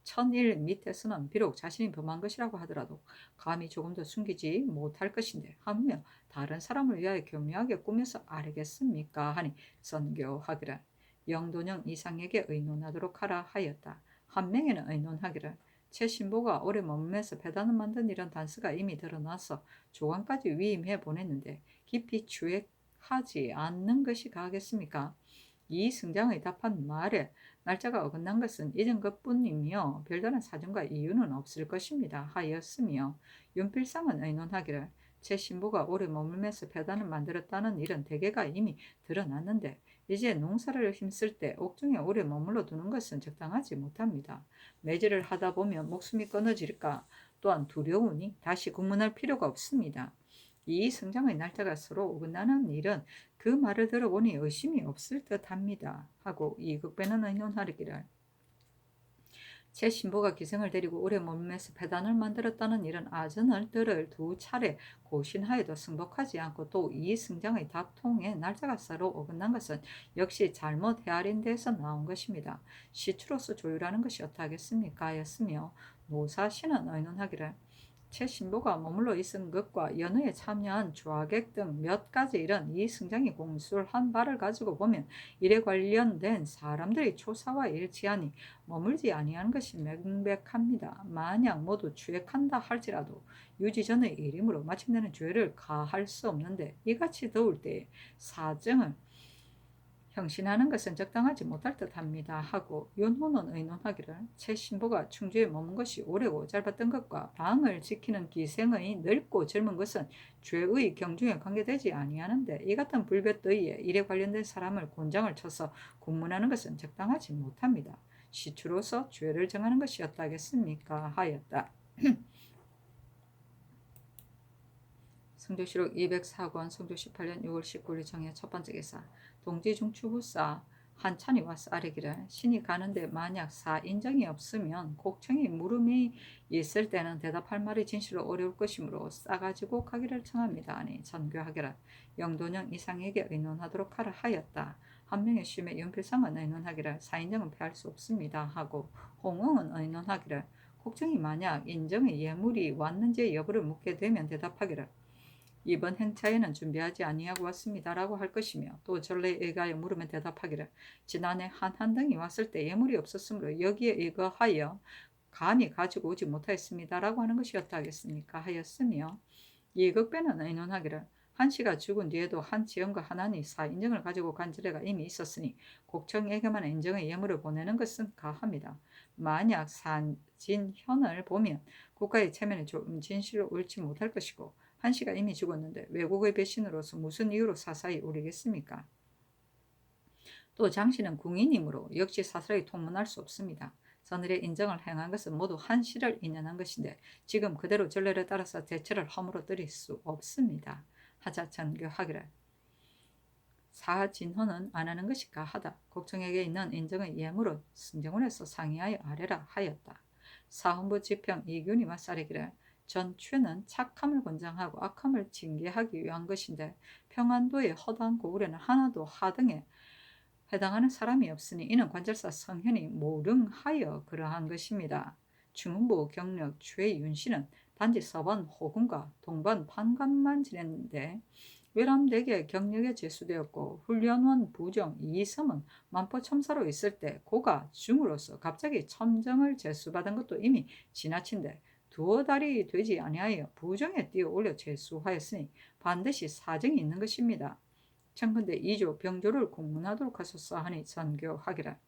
Speaker 1: 천일 밑에서는 비록 자신이 범한 것이라고 하더라도 감히 조금 더 숨기지 못할 것인데 하물며 다른 사람을 위하여 교묘하게 꾸며서 아뢰겠습니까 하니 선교하기를. 영도령 이상에게 의논하도록 하라 하였다. 한 명에는 의논하기를 최신보가 오래 머물면서 배단을 만든 이런 단서가 이미 드러나서 조관까지 위임해 보냈는데 깊이 추액하지 않는 것이 가하겠습니까? 이 승장의 답한 말에 날짜가 어긋난 것은 잊은 것뿐이며 별다른 사정과 이유는 없을 것입니다 하였으며 윤필상은 의논하기를 제 신부가 오래 머물면서 배단을 만들었다는 일은 대개가 이미 드러났는데 이제 농사를 힘쓸 때 옥중에 오래 머물러 두는 것은 적당하지 못합니다. 매질을 하다 보면 목숨이 끊어질까 또한 두려우니 다시 국문할 필요가 없습니다. 이 성장의 날짜가 서로 어긋나는 일은 그 말을 들어보니 의심이 없을 듯합니다. 하고 이극배는 의논하기를 제 신부가 기생을 데리고 오래 머물면서 배단을 만들었다는 일은 아전을 들을 두 차례 고신하여도 승복하지 않고 또 이 승장의 답통에 날짜가 서로 어긋난 것은 역시 잘못 헤아린 데서 나온 것입니다. 시추로서 조율하는 것이 어떠하겠습니까? 하였으며 노사신은 의논하기를 최 신부가 머물러 있은 것과 연회에 참여한 좌객 등 몇 가지 일은 이 승장이 공술한 바를 가지고 보면 이에 관련된 사람들이 초사와 일치하니 머물지 아니하는 것이 명백합니다. 만약 모두 추액한다 할지라도 유지전의 일이므로 마침내는 죄를 가할 수 없는데 이같이 더울 때에 사정을 형신하는 것은 적당하지 못할 듯합니다. 하고 윤호는 의논하기를 최 신부가 충주에 머문 것이 오래고 짧았던 것과 방을 지키는 기생의 늙고 젊은 것은 죄의 경중에 관계되지 아니하는데 이 같은 불볕더위에 일에 관련된 사람을 곤장을 쳐서 공문하는 것은 적당하지 못합니다. 시추로서 죄를 정하는 것이었다겠습니까? 하였다. 성조실록 204권 성조 18년 6월 19일 정해 첫 번째 기사 동지중추부사 한찬이 와서 아뢰기를 신이 가는데 만약 사인정이 없으면 곡청이 물음이 있을 때는 대답할 말이 진실로 어려울 것이므로 싸가지고 가기를 청합니다. 아니 전교하기를 영도령 이상에게 의논하도록 하라 하였다. 한 명의 심의 연필상은 의논하기를 사인정은 피할 수 없습니다. 하고 홍응은 의논하기를 곡청이 만약 인정의 예물이 왔는지의 여부를 묻게 되면 대답하기를 이번 행차에는 준비하지 아니하고 왔습니다라고 할 것이며 또 전례에 의하여 물으면 대답하기를 지난해 한한등이 왔을 때 예물이 없었으므로 여기에 의거하여 감히 가지고 오지 못하였습니다라고 하는 것이었다 하겠습니까 하였으며 이극배는 의논하기를 한씨가 죽은 뒤에도 한지연과 하나니 사인정을 가지고 간 전례가 이미 있었으니 곡청에게만 인정의 예물을 보내는 것은 가합니다. 만약 산진현을 보면 국가의 체면이 좀 진실로 옳지 못할 것이고 한씨가 이미 죽었는데 외국의 배신으로서 무슨 이유로 사사히 오리겠습니까? 또 장씨는 궁인이므로 역시 사사히 통문할 수 없습니다. 선일의 인정을 행한 것은 모두 한씨를 인연한 것인데 지금 그대로 전례를 따라서 대체를 허물어뜨릴 수 없습니다. 하자 전교하기를 사진헌은 안 하는 것이 가하다. 곡청에게 있는 인정의 예물은 승정원에서 상의하여 아래라 하였다. 사헌부 지평 이균이 맞사르기를 전취는 착함을 권장하고 악함을 징계하기 위한 것인데 평안도의 허당 고을에는 하나도 하등에 해당하는 사람이 없으니 이는 관절사 성현이 모릉하여 그러한 것입니다. 중흥부 경력 최윤씨는 단지 서번 호군과 동번 판관만 지냈는데 외람되게 경력에 제수되었고 훈련원 부정 이섬은 만포첨사로 있을 때 고가 중으로서 갑자기 첨정을 제수받은 것도 이미 지나친데 두어 달이 되지 아니하여 부정에 뛰어 올려 제수하였으니 반드시 사정이 있는 것입니다. 청근대 2조 병조를 공문하도록 하소서 하니 전교하기라.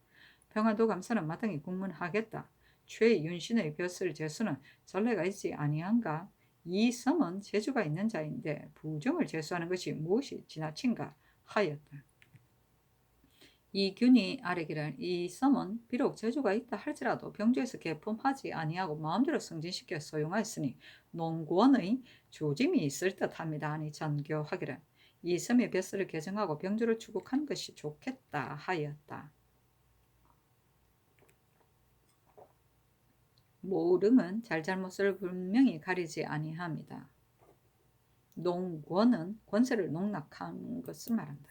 Speaker 1: 평안도 감사는 마땅히 공문하겠다. 최윤신의 벼슬 제수는 전례가 있지 아니한가? 이 섬은 재주가 있는 자인데 부정을 제수하는 것이 무엇이 지나친가 하였다. 이균이 아뢰기를 이 섬은 비록 재주가 있다 할지라도 병조에서 개품하지 아니하고 마음대로 승진시켜 소용하였으니 농권의 조짐이 있을 듯합니다. 하니 전교하기를 이 섬의 벼슬을 개정하고 병조를 추국하는 것이 좋겠다 하였다. 모름은 잘잘못을 분명히 가리지 아니합니다. 농권은 권세를 농락한 것을 말한다.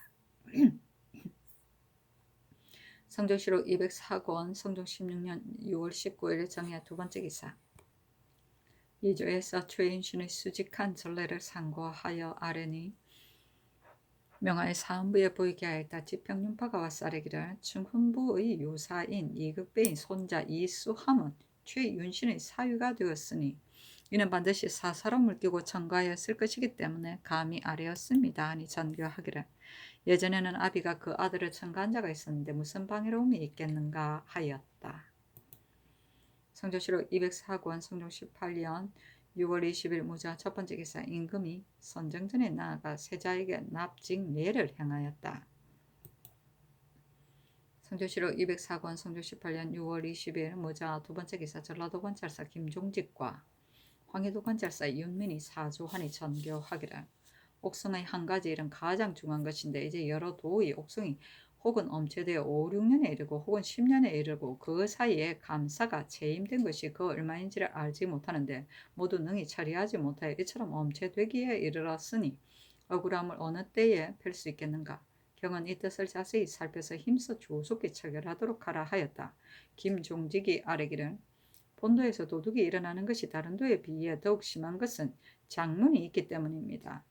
Speaker 1: 성종실록 204권 성종 16년 6월 19일 정해 두 번째 기사 2조에서 최인신의 수직한 전례를 상고하여 아뢰니 명하의 사헌부에 보이게 하였다. 지평윤파가 와서 아뢰기를 충훈부의 요사인 이극배인 손자 이수함은 최윤신의 사위가 되었으니 이는 반드시 사사로 물끼고 청가하였을 것이기 때문에 감히 아뢰었습니다. 하니 전교하기를 예전에는 아비가 그 아들을 청가한 자가 있었는데 무슨 방해로움이 있겠는가 하였다. 성조실록 204권 성종 18년 6월 20일 무자 첫 번째 기사 임금이 선정전에 나아가 세자에게 납직례를 행하였다. 성조실록 204권 성종 18년 6월 20일 무자 두 번째 기사 전라도 관찰사 김종직과 황해도 관찰사 윤민이 사조하니 전교하기를 옥성의 한 가지 일은 가장 중요한 것인데 이제 여러 도의 옥성이 혹은 엄체되어 5, 6년에 이르고 혹은 10년에 이르고 그 사이에 감사가 재임된 것이 그 얼마인지를 알지 못하는데 모두 능히 처리하지 못하여 이처럼 엄체되기에 이르렀으니 억울함을 어느 때에 펼 수 있겠는가. 경은 이 뜻을 자세히 살펴서 힘써 조속히 처결하도록 하라 하였다. 김종직이 아뢰기를 본도에서 도둑이 일어나는 것이 다른 도에 비해 더욱 심한 것은 장문이 있기 때문입니다.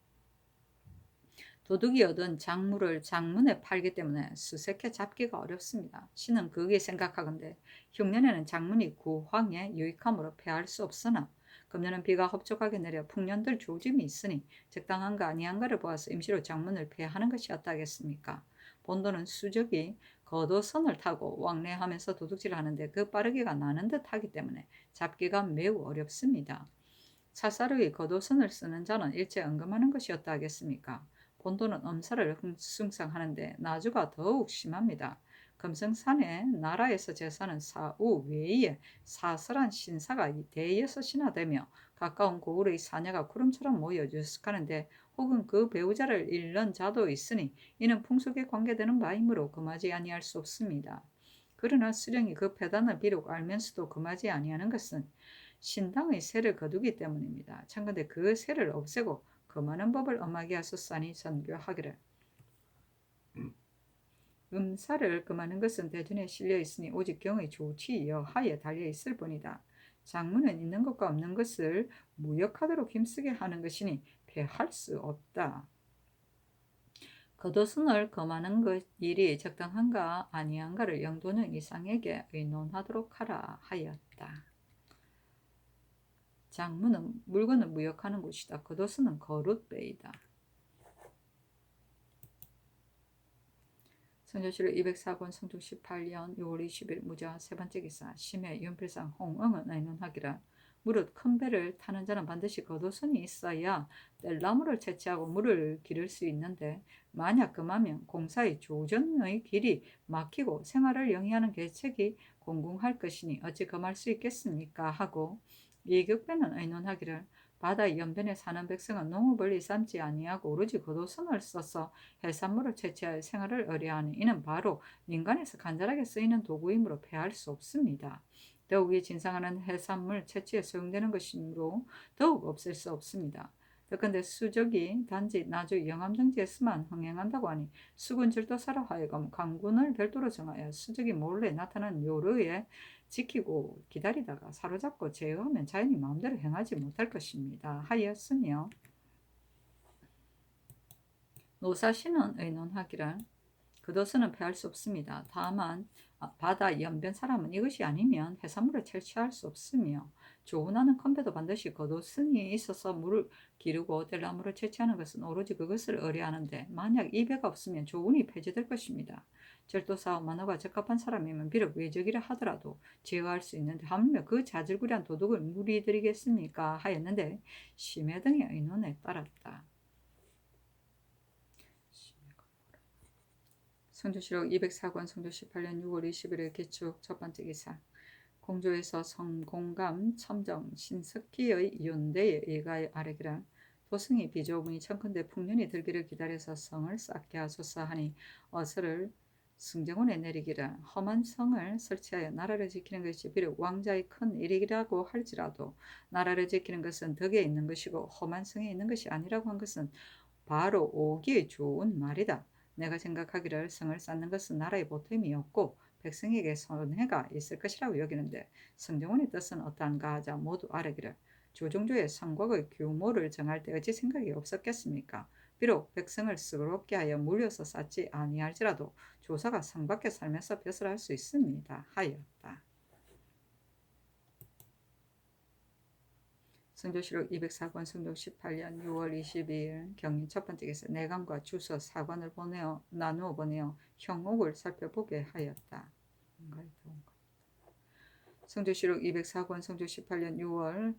Speaker 1: 도둑이 얻은 작물을 장문에 팔기 때문에 수색해 잡기가 어렵습니다. 신은 그게 생각하건대 흉년에는 작물이 구황에 유익함으로 패할 수 없으나 금년은 비가 흡족하게 내려 풍년들 조짐이 있으니 적당한가 아니한가를 보아서 임시로 작문을 패하는 것이었다 하겠습니까? 본도는 수적이 겉옷선을 타고 왕래하면서 도둑질을 하는데 그 빠르기가 나는 듯 하기 때문에 잡기가 매우 어렵습니다. 찰사르의 겉옷선을 쓰는 자는 일제 언금하는 것이었다 하겠습니까? 본도는 엄사를 숭상하는데 나주가 더욱 심합니다. 금성산에 나라에서 제사는 사우 외에 사설한 신사가 대여섯이나 되며 가까운 고을의 사녀가 구름처럼 모여 유숙하는데 혹은 그 배우자를 잃는 자도 있으니 이는 풍속에 관계되는 바이므로 금하지 아니할 수 없습니다. 그러나 수령이 그 폐단을 비록 알면서도 금하지 아니하는 것은 신당의 세를 거두기 때문입니다. 참건대 그 세를 없애고 금하는 법을 엄하게 하소서니 전교하기를. 음사를 금하는 것은 대준에 실려 있으니 오직 경의 조치 여하에 달려 있을 뿐이다. 장문은 있는 것과 없는 것을 무역하도록 힘쓰게 하는 것이니 패할 수 없다. 겉옷선을 금하는 것 일이 적당한가 아니한가를 영도는 이상에게 의논하도록 하라 하였다. 장문은 물건을 무역하는 곳이다. 겉옷은 거룻배이다. 성조실록 204권 성종 18년 6월 20일 무자 세 번째 기사 심해 윤필상 홍응은 의논하기를 무릇 큰 배를 타는 자는 반드시 겉옷선이 있어야 뗄나무를 채취하고 물을 기를 수 있는데 만약 금하면 공사의 조전의 길이 막히고 생활을 영위하는 계책이 공공할 것이니 어찌 금할 수 있겠습니까 하고 이격배는 의논하기를 바다 연변에 사는 백성은 농업을 일삼지 아니하고 오로지 겉옷선을 써서 해산물을 채취하여 생활을 의뢰하니 이는 바로 민간에서 간절하게 쓰이는 도구이므로 패할 수 없습니다. 더욱이 진상하는 해산물 채취에 사용되는 것이므로 더욱 없앨 수 없습니다. 더건대 수적이 단지 나주 영암등지에서만 흥행한다고 하니 수군절도사로 하여금 강군을 별도로 정하여 수적이 몰래 나타나는 요르에 지키고 기다리다가 사로잡고 제어하면 자연히 마음대로 행하지 못할 것입니다. 하였으며 노사신은 의논하기를 겉옷은 패할 수 없습니다. 다만 바다 연변 사람은 이것이 아니면 해산물을 채취할 수 없으며 조운하는 컨배도 반드시 겉옷선이 있어서 물을 기르고 뗄나무를 채취하는 것은 오로지 그것을 의뢰하는데 만약 이 배가 없으면 조운이 폐지될 것입니다. 절도사업 만화가 적합한 사람이면 비록 외적이라 하더라도 제어할 수 있는데 하물며 그 자질구레한 도둑을 무리들이겠습니까 하였는데 심해 등의 의논에 따랐다. 성조실록 204권 성조 18년 6월 20일의 기축 첫 번째 기사 공조에서 성공감 첨정 신석기의 윤대에 의가에 아뢰기를 도승이 비조문이 청컨대 풍년이 들기를 기다려서 성을 쌓게 하소서 하니 어서를 승정원에 내리기를 험한 성을 설치하여 나라를 지키는 것이 비록 왕자의 큰 일이라고 할지라도 나라를 지키는 것은 덕에 있는 것이고 험한 성에 있는 것이 아니라고 한 것은 바로 오기에 좋은 말이다. 내가 생각하기를 성을 쌓는 것은 나라의 보탬이 없고 백성에게 손해가 있을 것이라고 여기는데 성정원의 뜻은 어떠한가 하자 모두 아뢰기를 조정조의 성곽의 규모를 정할 때 어찌 생각이 없었겠습니까? 비록 백성을 수고롭게 하여 물려서 쌓지 아니할지라도 조사가 성 밖에 살면서 벼슬 할 수 있습니다. 하였다. 성조실록 204권 성조 18년 6월 22일 경인 첫 번째 기사 내관과 주서 사관을 나누어 보내어 형옥을 살펴보게 하였다. 성조실록 204권 성조 18년 6월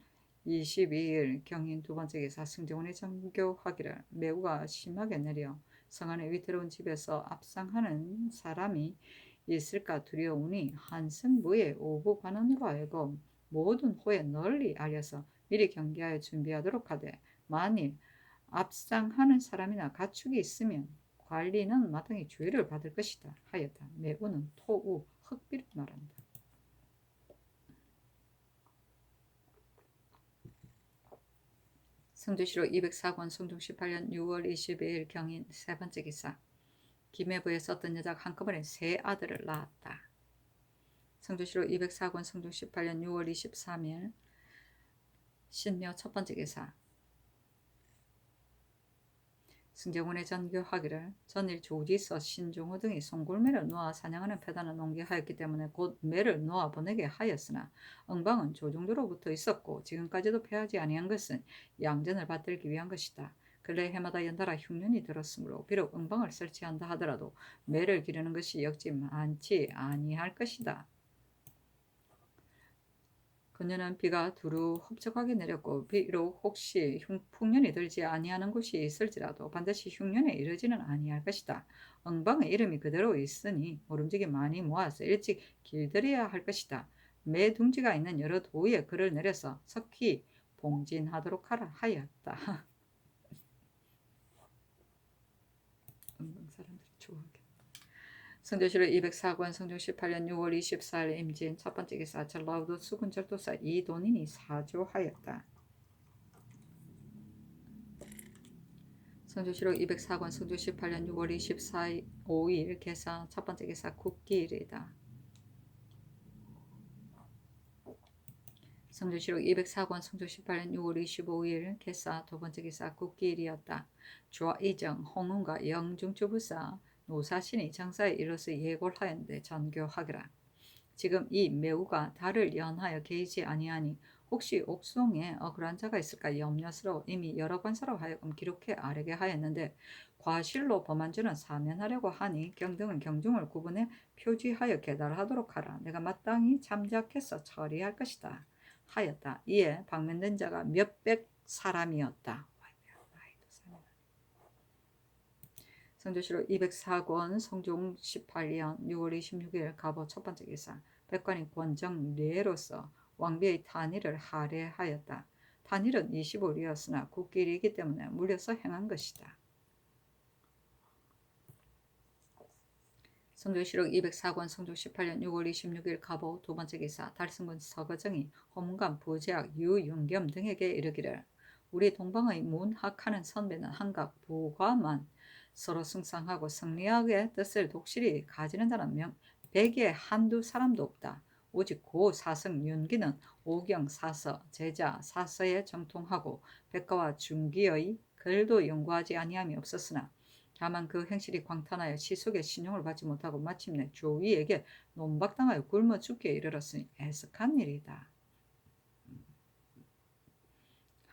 Speaker 1: 22일 경인 두 번째 기사 승정원의 정교하기를 매우가 심하게 내려 성 안의 위태로운 집에서 압상하는 사람이 있을까 두려우니 한승무의 오부 관원으로 하여금 모든 호에 널리 알려서 미리 경계하여 준비하도록 하되 만일 압상하는 사람이나 가축이 있으면 관리는 마땅히 주의를 받을 것이다 하였다. 매우는 토우 흑비를 말한다. 성조실록 204권 성종 18년 6월 22일 경인 세 번째 기사. 김해부에 썼던 여자가 한꺼번에 세 아들을 낳았다. 성조실록 204권 성종 18년 6월 23일 신묘 첫 번째 기사. 승정원의 전교하기를 전일 조지서 신종호 등이 송골매를 놓아 사냥하는 패단을 농기하였기 때문에 곧 매를 놓아 보내게 하였으나 응방은 조종도로부터 있었고 지금까지도 패하지 아니한 것은 양전을 받들기 위한 것이다. 근래 해마다 연달아 흉년이 들었으므로 비록 응방을 설치한다 하더라도 매를 기르는 것이 역시 많지 아니할 것이다. 그녀는 비가 두루 흡족하게 내렸고 비록 혹시 풍년이 들지 아니하는 곳이 있을지라도 반드시 흉년에 이르지는 아니할 것이다. 응방의 이름이 그대로 있으니 모름지기 많이 모아서 일찍 길들여야 할 것이다. 매 둥지가 있는 여러 도에 글을 내려서 석희 봉진하도록 하라 하였다. 응방 사람들이 좋아하게. 성조실록 204권 성종 18년 6월 24일 임진 첫 번째 기사. 전라우도 수군절도사 이돈인이 사조하였다. 성조실록 204권 성종 18년 6월 24일 5일 개사 첫 번째 기사 국기일이다. 성조실록 204권 성종 18년 6월 25일 개사 두 번째 기사 국기일이었다. 조이정 홍은과 영중주부사 노사신이 장사에 이르러서 예고를 하였는데 전교하기라. 지금 이 매우가 달을 연하여 개의지 아니하니 혹시 옥송에 억울한 자가 있을까 염려스러워 이미 여러 관사로 하여금 기록해 아뢰게 하였는데 과실로 범한 죄는 사면하려고 하니 경등은 경중을 구분해 표지하여 계달하도록 하라. 내가 마땅히 참작해서 처리할 것이다 하였다. 이에 방면된 자가 몇백 사람이었다. 성조실록 204권 성종 18년 6월 26일 갑오 첫 번째 기사. 백관이 권정례로서 왕비의 탄일을 할애하였다. 탄일은 25리였으나 국길이기 때문에 물려서 행한 것이다. 성조실록 204권 성종 18년 6월 26일 갑오 두 번째 기사. 달승군 서거정이 호문관 부제학 유윤겸 등에게 이르기를 우리 동방의 문학하는 선배는 한각 부과만 서로 승상하고 승리학의 뜻을 독실히 가지는 자는 백에 한두 사람도 없다. 오직 고 사승 윤기는 오경 사서 제자 사서에 정통하고 백가와 중기의 글도 연구하지 아니함이 없었으나 다만 그 행실이 광탄하여 시속의 신용을 받지 못하고 마침내 조위에게 논박당하여 굶어 죽게 이르렀으니 애석한 일이다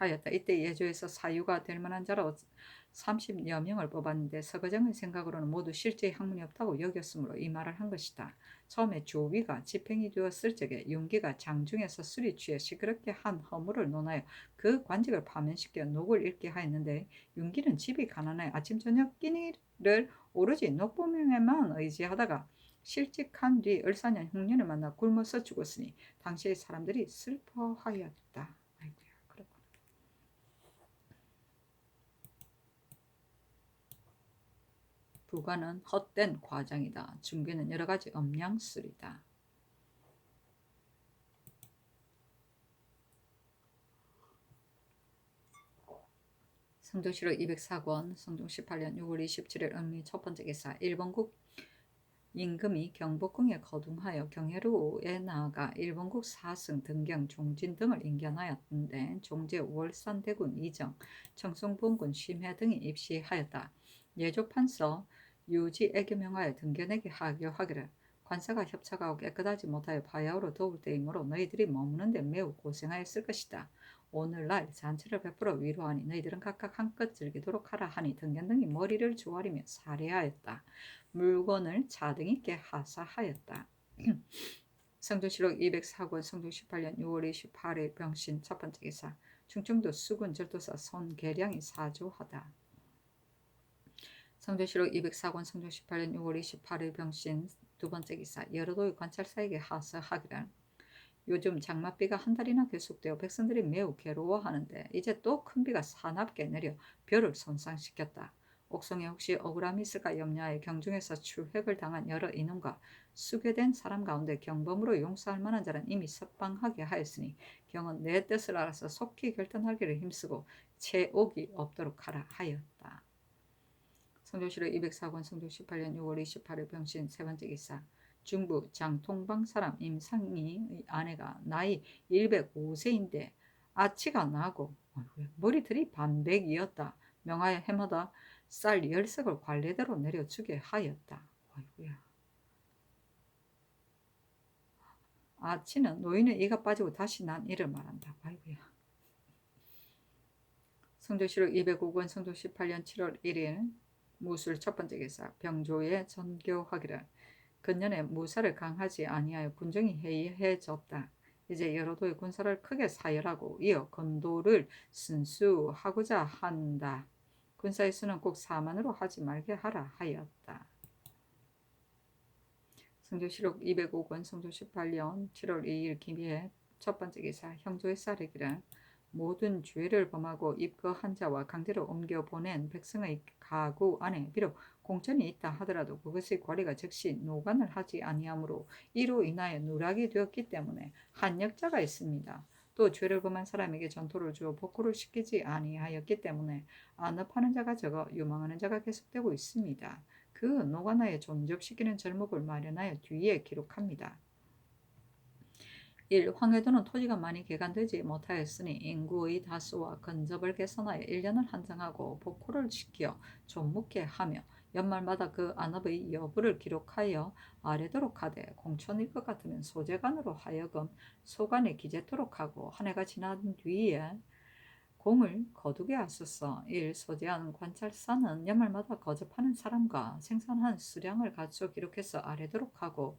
Speaker 1: 하였다. 이때 예조에서 사유가 될 만한 자로 30여 명을 뽑았는데 서거정의 생각으로는 모두 실제 학문이 없다고 여겼으므로 이 말을 한 것이다. 처음에 조위가 집행이 되었을 적에 윤기가 장중에서 술이 취해 시끄럽게 한 허물을 논하여 그 관직을 파면시켜 녹을 읽게 하였는데 윤기는 집이 가난해 아침 저녁 끼니를 오로지 녹보명에만 의지하다가 실직한 뒤 을사년 흉년을 만나 굶어서 죽었으니 당시의 사람들이 슬퍼하였다. 부가는 헛된 과장이다. 중개는 여러가지 엄량술이다. 성조실록 204권 성종 18년 6월 27일 을미 첫 번째 기사. 일본국 임금이 경복궁에 거둥하여 경회루에 나아가 일본국 사승 등경 종진 등을 인견하였는데 종제 월산대군 이정 청송본군 심해 등이 입시하였다. 예조판서 유지에게 명하여 등견에게 하교하기를 관사가 협착하고 깨끗하지 못하여 바야흐로 더울 때이므로 너희들이 머무는데 매우 고생하였을 것이다. 오늘날 잔치를 베풀어 위로하니 너희들은 각각 한껏 즐기도록 하라 하니 등견 등이 머리를 조아리며 살해하였다. 물건을 자등 있게 하사하였다. 성조실록 204권 성종 18년 6월 28일 병신 첫 번째 기사. 충청도 수군 절도사 손계량이 사조하다. 성조실록 204권 성종 18년 6월 28일 병신 두 번째 기사. 여러 도의 관찰사에게 하사하기를 요즘 장맛비가 한 달이나 계속되어 백성들이 매우 괴로워하는데 이제 또 큰 비가 사납게 내려 벼를 손상시켰다. 옥성에 혹시 억울함이 있을까 염려하여 경중에서 출획을 당한 여러 인원과 수괴된 사람 가운데 경범으로 용서할 만한 자는 이미 석방하게 하였으니 경은 내 뜻을 알아서 속히 결단하기를 힘쓰고 채옥이 없도록 하라 하였다. 성조실록 204권 성조 18년 6월 28일 병신 세 번째 기사. 중부 장통방 사람 임상희의 아내가 나이 105세인데 아치가 나고 머리들이 반백이었다. 명하여 해마다 쌀 10석을 관례대로 내려주게 하였다. 아이고야. 아치는 노인의 이가 빠지고 다시 난 이를 말한다. 아이고야. 성조실록 205권 성조 18년 7월 1일 무술 첫 번째 기사. 병조에 전교하기를 근년에 무사를 강하지 아니하여 군정이 해이해졌다. 이제 여러 도의 군사를 크게 사열하고 이어 건도를 순수하고자 한다. 군사의 수는 꼭 4만으로 하지 말게 하라 하였다. 성조실록 205권 성조 18년 7월 2일 김희의 첫 번째 기사. 형조의 쌀이기를 모든 죄를 범하고 입거한 자와 강제로 옮겨보낸 백성의 가구 안에 비록 공천이 있다 하더라도 그것의 관리가 즉시 노관을 하지 아니하므로 이로 인하여 누락이 되었기 때문에 한역자가 있습니다. 또 죄를 범한 사람에게 전토를 주어 복구를 시키지 아니하였기 때문에 안업하는 자가 적어 유망하는 자가 계속되고 있습니다. 그 노관하에 존접시키는 절목을 마련하여 뒤에 기록합니다. 1. 황해도는 토지가 많이 개간되지 못하였으니 인구의 다수와 근접을 개선하여 1년을 한정하고 복호를 시켜 좀묵게 하며 연말마다 그 안업의 여부를 기록하여 아래도록 하되 공천일 것 같으면 소재관으로 하여금 소관에 기재토록 하고 한 해가 지난 뒤에 공을 거두게 하소서. 1. 소재하는 관찰사는 연말마다 거접하는 사람과 생산한 수량을 갖추어 기록해서 아래도록 하고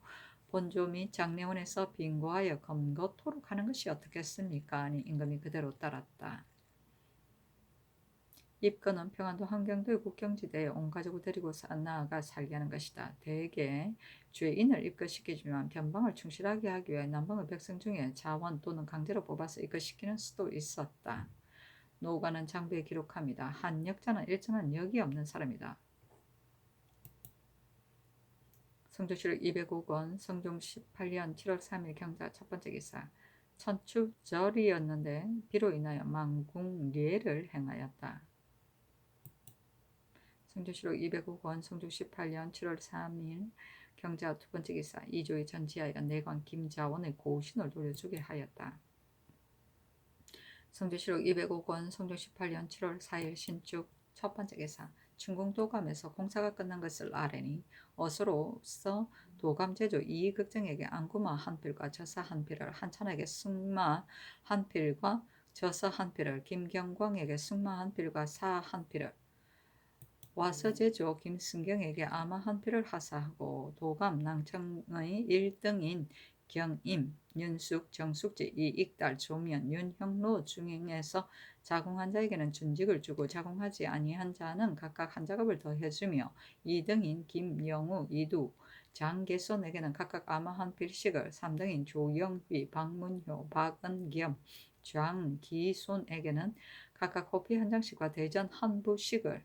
Speaker 1: 본조 및 장례원에서 빙고하여 검거토록 하는 것이 어떻겠습니까? 아니 임금이 그대로 따랐다. 입건은 평안도 한경도의 국경지대에 온 가족을 데리고 나아가 살게 하는 것이다. 대개 죄인을 입건시키지만 변방을 충실하게 하기 위해 남방의 백성 중에 자원 또는 강제로 뽑아서 입건시키는 수도 있었다. 노관은 장부에 기록합니다. 한 역자는 일정한 역이 없는 사람이다. 성조실록 205권 성종 18년 7월 3일 경자 첫 번째 기사. 천추절이었는데 비로 인하여 망궁례를 행하였다. 성조실록 205권 성종 18년 7월 3일 경자 두 번째 기사. 이조의 전지하여 내관 김자원의 고신을 돌려주게 하였다. 성조실록 205권 성종 18년 7월 4일 신축 첫 번째 기사. 중궁도감에서 공사가 끝난 것을 아뢰니 어서로서 도감제조 이익극정에게 안구마 한 필과 저사 한 필을 한찬에게 승마 한 필과 저서 한 필을 김경광에게 승마 한 필과 사 한 필을 와서제조 김승경에게 아마 한 필을 하사하고 도감 낭청의 1등인 경임, 윤숙, 정숙지, 이익달, 조면, 윤형로 중행에서 자궁한 자에게는 준직을 주고 자궁하지 아니한 자는 각각 한 작업을 더 해주며 2등인 김영우, 이두, 장계손에게는 각각 아마 한 필씩을 3등인 조영휘, 박문효, 박은겸, 장기손에게는 각각 호피 한 장씩과 대전 한 부씩을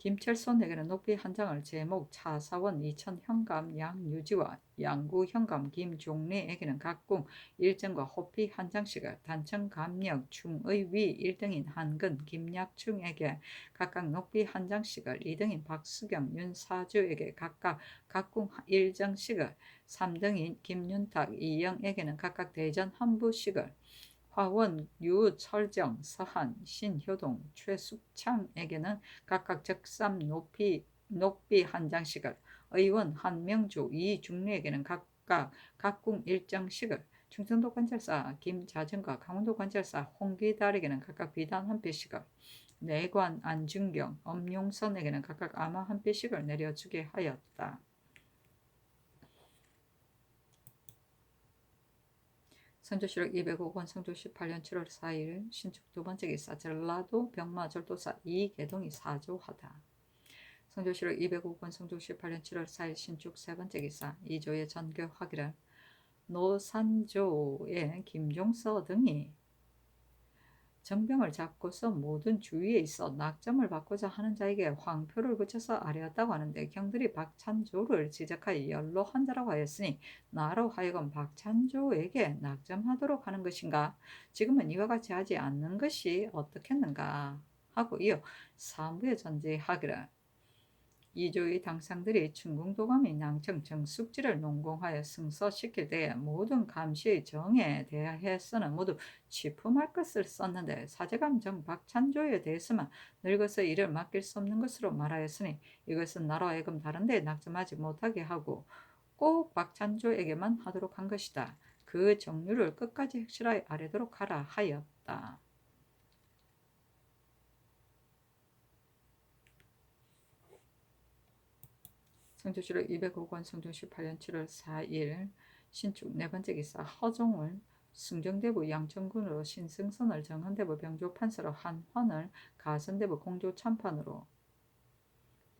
Speaker 1: 김철손에게는 높이 한 장을 제목 차사원 이천 현감 양유지와 양구 현감 김종래에게는 각궁 1점과 호피 한 장씩을 단청 감력 충의위 1등인 한근 김약충에게 각각 높이 한 장씩을 2등인 박수경 윤사주에게 각각 각궁 1장씩을 3등인 김윤탁 이영에게는 각각 대전 한 부씩을 화원, 유, 철정, 서한, 신효동, 최숙창에게는 각각 적삼 녹비 한 장씩을, 의원 한명주, 이중래에게는 각각 각궁 1장씩을, 충청도 관찰사 김자정과 강원도 관찰사 홍기달에게는 각각 비단 한 필씩을, 내관 안준경, 엄용선에게는 각각 아마 한 필씩을 내려주게 하였다. 성조실록 205권 성조 18년 7월 4일 신축 두 번째 기사. 전라도 병마절도사 이계동이 사조하다. 성조실록 205권 성조 18년 7월 4일 신축 세 번째 기사. 이조의 전교하기를 노산조의 김종서 등이 정병을 잡고서 모든 주위에 있어 낙점을 받고자 하는 자에게 황표를 붙여서 아뢰었다고 하는데, 경들이 박찬조를 지적하여 연로한자라고 하였으니 나로 하여금 박찬조에게 낙점하도록 하는 것인가? 지금은 이와 같이 하지 않는 것이 어떻겠는가? 하고 이어 사무에 전제하기를, 이조의 당상들이 춘궁도감이 낭청 정숙지를 농공하여 승서시킬 때에 모든 감시의 정에 대해서는 모두 취품할 것을 썼는데, 사제감 정 박찬조에 대해서만 늙어서 이를 맡길 수 없는 것으로 말하였으니, 이것은 나로 하여금 다른 데에 낙점하지 못하게 하고 꼭 박찬조에게만 하도록 한 것이다. 그 정률을 끝까지 확실하게 아뢰도록 하라 하였다. 성조실록 205권 성종 18년 7월 4일 신축 네 번째 기사 허종을 승정대부 양천군으로, 신승선을 정헌대부 병조판서로, 한환을 가선대부 공조참판으로,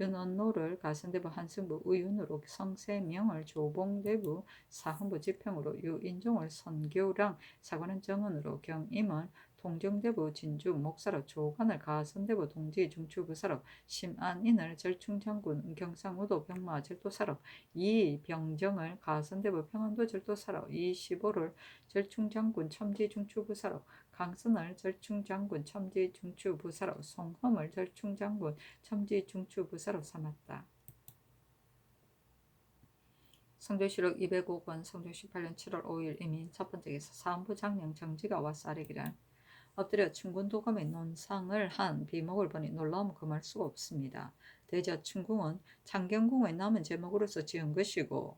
Speaker 1: 윤원노를 가선대부 한승부 의윤으로, 성세명을 조봉대부 사헌부 지평으로, 유인종을 선교랑 사관원 정원으로, 경임을 통정대부 진주 목사로, 조관을 가선대부 동지 중추부사로, 심안인을 절충장군 경상우도 병마 절도사로, 이병정을 가선대부 평안도 절도사로, 이시보를 절충장군 첨지 중추부사로, 강선을 절충장군 첨지 중추부사로, 송험을 절충장군 첨지 중추부사로 삼았다. 성조실록 205권 성종 18년 7월 5일 이민 첫 번째 기사 사헌부 장령 정지가 와서 아뢰기를, 엎드려 춘군도감의 논상을 한 비목을 보니 놀라움 금할 수가 없습니다. 대저 춘궁은 창경궁의 남은 제목으로서 지은 것이고,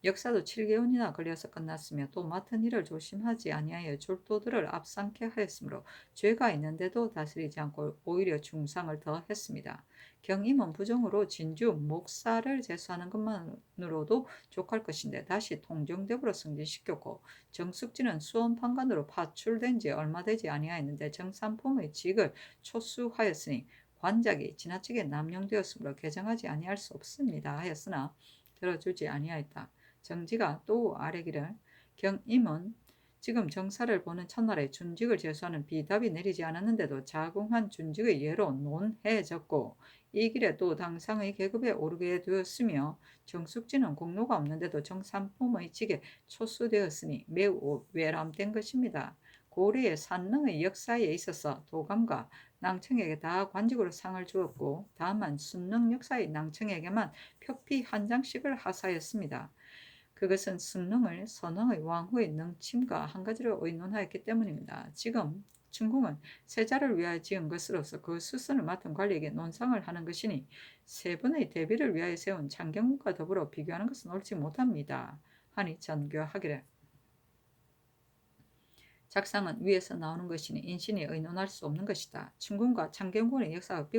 Speaker 1: 역사도 7개월이나 걸려서 끝났으며, 또 맡은 일을 조심하지 아니하여 졸도들을 압상케 하였으므로 죄가 있는데도 다스리지 않고 오히려 중상을 더했습니다. 경임은 부정으로 진주 목사를 제수하는 것만으로도 족할 것인데 다시 통정대부로 승진시켰고, 정숙지는 수원판관으로 파출된 지 얼마 되지 아니하였는데 정삼품의 직을 초수하였으니 관작이 지나치게 남용되었으므로 개정하지 아니할 수 없습니다 하였으나 들어주지 아니하였다. 정지가 또 아뢰기를, 경임은 지금 정사를 보는 첫날에 준직을 제수하는 비답이 내리지 않았는데도 자궁한 준직의 예로 논해졌고, 이 길에 또 당상의 계급에 오르게 되었으며, 정숙지는 공로가 없는데도 정삼품의 직에 초수되었으니 매우 외람된 것입니다. 고려의 산릉의 역사에 있어서 도감과 낭청에게 다 관직으로 상을 주었고, 다만 순릉 역사의 낭청에게만 표피 한 장씩을 하사했습니다. 그것은 순릉을 선왕의 왕후의 능침과 한 가지로 의논하였기 때문입니다. 지금 춘궁은 세자를 위하여 지은 것으로서 그 수선을 맡은 관리에게 논상을 하는 것이니, 세 분의 대비를 위하여 세운 창경궁과 더불어 비교하는 것은 옳지 못합니다 하니 전교하기를, 작상은 위에서 나오는 것이니 인신이 의논할 수 없는 것이다. 춘궁과 창경궁의 역사가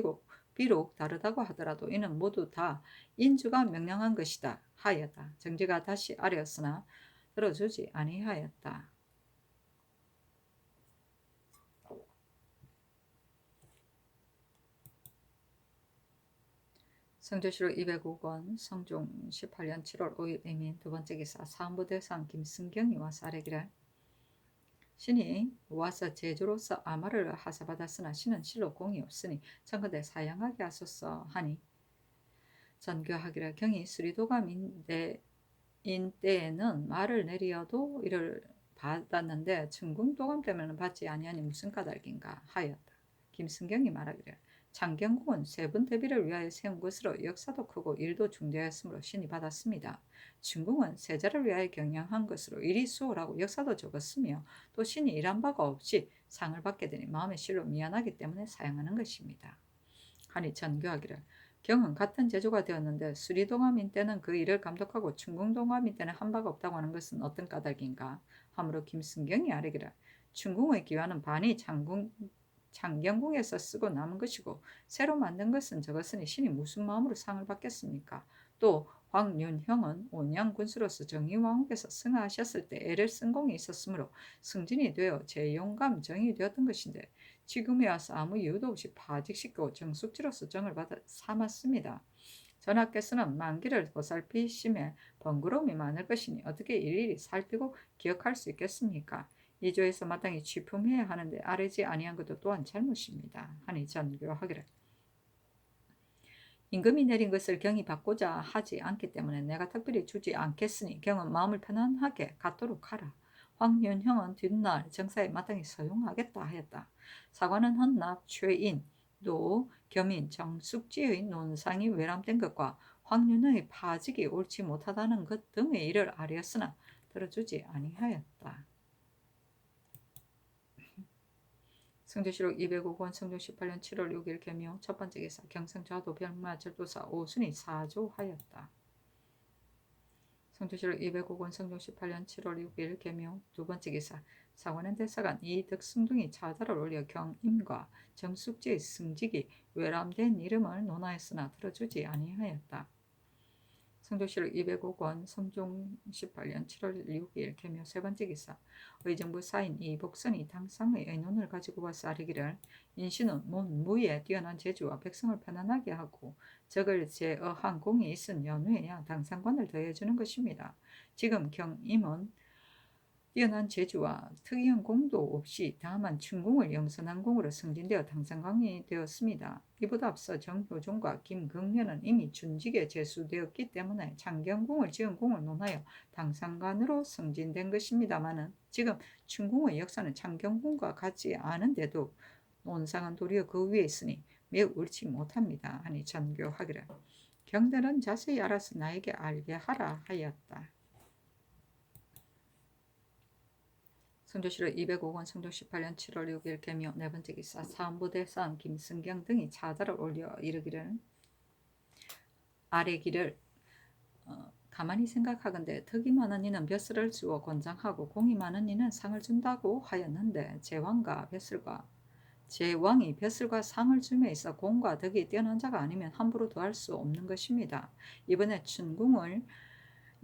Speaker 1: 비록 다르다고 하더라도 이는 모두 다 인주가 명령한 것이다 하였다. 정지가 다시 아뢰었으나 들어주지 아니하였다. 성조실록 205권 성종 18년 7월 5일 이민 두 번째 기사 사헌부 대상 김승경이 와서 아뢰기를, 신이 와서 제주로서 아마를 하사받았으나 신은 실로 공이 없으니 청컨대 사양하게 하소서 하니, 전교하기를, 경이 수리도감인 때에는 말을 내리어도 이를 받았는데 춘궁도감 때문에 받지 아니하니 무슨 까닭인가 하였다. 김승경이 말하기를, 창경궁은 세분 대비를 위하여 세운 것으로 역사도 크고 일도 중대하였으므로 신이 받았습니다. 춘궁은 세자를 위하여 경영한 것으로 일이 수월하고 역사도 적었으며, 또 신이 일한 바가 없이 상을 받게 되니 마음의 실로 미안하기 때문에 사양하는 것입니다 하니, 전교하기를, 경은 같은 제조가 되었는데 수리동암인 때는 그 일을 감독하고 춘궁동암인 때는 한 바가 없다고 하는 것은 어떤 까닭인가 하므로 김승경이 아뢰기를, 춘궁의 기와는 반이 창경궁에서 쓰고 남은 것이고 새로 만든 것은 적었으니 신이 무슨 마음으로 상을 받겠습니까? 또 황윤형은 온양 군수로서 정의왕후께서 승하하셨을 때 애를 쓴 공이 있었으므로 승진이 되어 제용감 정이 되었던 것인데, 지금에 와서 아무 이유도 없이 파직시키고 정숙지로서 정을 받아 삼았습니다. 전하께서는 만기를 보살피심에 번거로움이 많을 것이니 어떻게 일일이 살피고 기억할 수 있겠습니까? 이조에서 마땅히 취품해야 하는데 아뢰지 아니한 것도 또한 잘못입니다. 하니 전교하기를 임금이 내린 것을 경이 받고자 하지 않기 때문에 내가 특별히 주지 않겠으니 경은 마음을 편안하게 갖도록 하라. 황윤형은 뒷날 정사에 마땅히 서용하겠다 하였다. 사관은 헌납, 최인, 노, 겸인, 정숙지의 논상이 외람된 것과 황윤의 파직이 옳지 못하다는 것 등의 일을 아뢰었으나 들어주지 아니하였다. 성조실록 205권 성종 18년 7월 6일 개묘 첫 번째 기사 경성좌도 병마 절도사 오순이 사조하였다. 성조실록 205권 성종 18년 7월 6일 개묘 두 번째 기사 사관은 대사관 이덕승등이 차자를 올려 경임과 정숙지의 승직이 외람된 이름을 논하였으나 들어주지 아니하였다. 성조실록 205권 성종 18년 7월 6일 개묘 세 번째 기사 의정부 사인 이복선이 당상의 의논을 가지고 와서 아뢰기를 인신은 문무에 뛰어난 재주와 백성을 편안하게 하고 적을 제어한 공이 있은 연후에야 당상관을 더해주는 것입니다. 지금 경임은 뛰어난 재주와 특이한 공도 없이 다만 춘공을 영선한 공으로 승진되어 당상관이 되었습니다. 이보다 앞서 정효종과 김긍면은 이미 준직에 제수되었기 때문에 창경궁을 지은 공을 논하여 당상관으로 승진된 것입니다마는 지금 춘공의 역사는 창경궁과 같지 않은데도 논상은 도리어 그 위에 있으니 매우 옳지 못합니다. 하니 전교하기를 경들은 자세히 알아서 나에게 알게 하라 하였다. 성조실록 205권 성종 18년 7월 6일 개묘 네 번째 기사 사헌부대상 김승경 등이 차다를 올려 이르기를 아뢰기를 가만히 생각하건대 덕이 많은 이는 벼슬을 주어 권장하고 공이 많은 이는 상을 준다고 하였는데 제왕이 벼슬과 상을 줌에 있어 공과 덕이 뛰어난 자가 아니면 함부로 더할 수 없는 것입니다. 이번에 춘궁을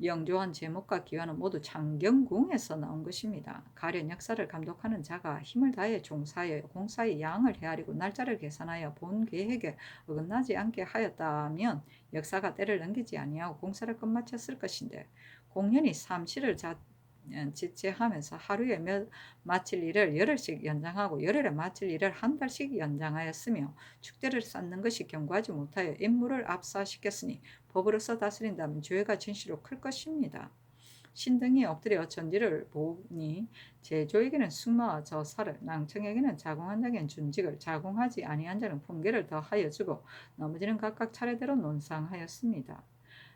Speaker 1: 영조한 제목과 기와는 모두 창경궁에서 나온 것입니다. 가련 역사를 감독하는 자가 힘을 다해 종사하여 공사의 양을 헤아리고 날짜를 계산하여 본 계획에 어긋나지 않게 하였다면 역사가 때를 넘기지 아니하고 공사를 끝마쳤을 것인데 공연히 삼시를 지체하면서 하루에 마칠 일을 열흘씩 연장하고 열흘에 마칠 일을 한 달씩 연장하였으며 축대를 쌓는 것이 견고하지 못하여 인물을 압사시켰으니 법으로서 다스린다면 죄가 진실로 클 것입니다. 신등이 엎드려 전지를 보니 제조에게는 숙마와 저사를 낭청에게는 자공한 자에게는 준직을 자공하지 아니한 자는 품계를 더하여 주고 나머지는 각각 차례대로 논상하였습니다.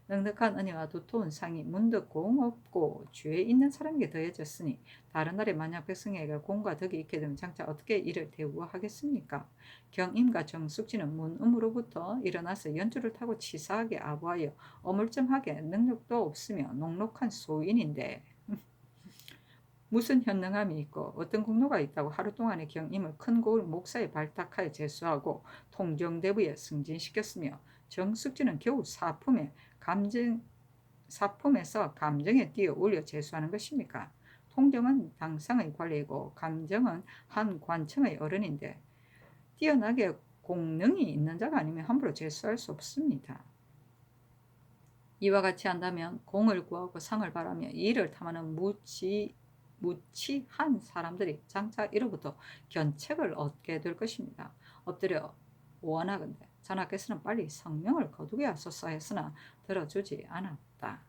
Speaker 1: 넉넉한 은혜와 두터운 상이 문득 공없고 죄 있는 사람에게 더해졌으니 다른 날에 만약 백성에게 공과 덕이 있게 되면 장차 어떻게 이를 대우하겠습니까? 경임과 정숙지는 문음으로부터 일어나서 연주를 타고 치사하게 아부하여 어물쩡하게 능력도 없으며 녹록한 소인인데 무슨 현능함이 있고 어떤 공로가 있다고 하루 동안의 경임을 큰 고을 목사에 발탁하여 제수하고 통정대부에 승진시켰으며 정숙지는 겨우 사품에서 감정에 뛰어 올려 제수하는 것입니까? 통정은 당상의 관리이고 감정은 한 관청의 어른인데 뛰어나게 공능이 있는 자가 아니면 함부로 제수할 수 없습니다. 이와 같이 한다면 공을 구하고 상을 바라며 이 일을 탐하는 무치한 사람들이 장차 이로부터 견책을 얻게 될 것입니다. 엎드려 원하건대 전하께서는 빨리 성명을 거두게 하소서 했으나 들어주지 않았다.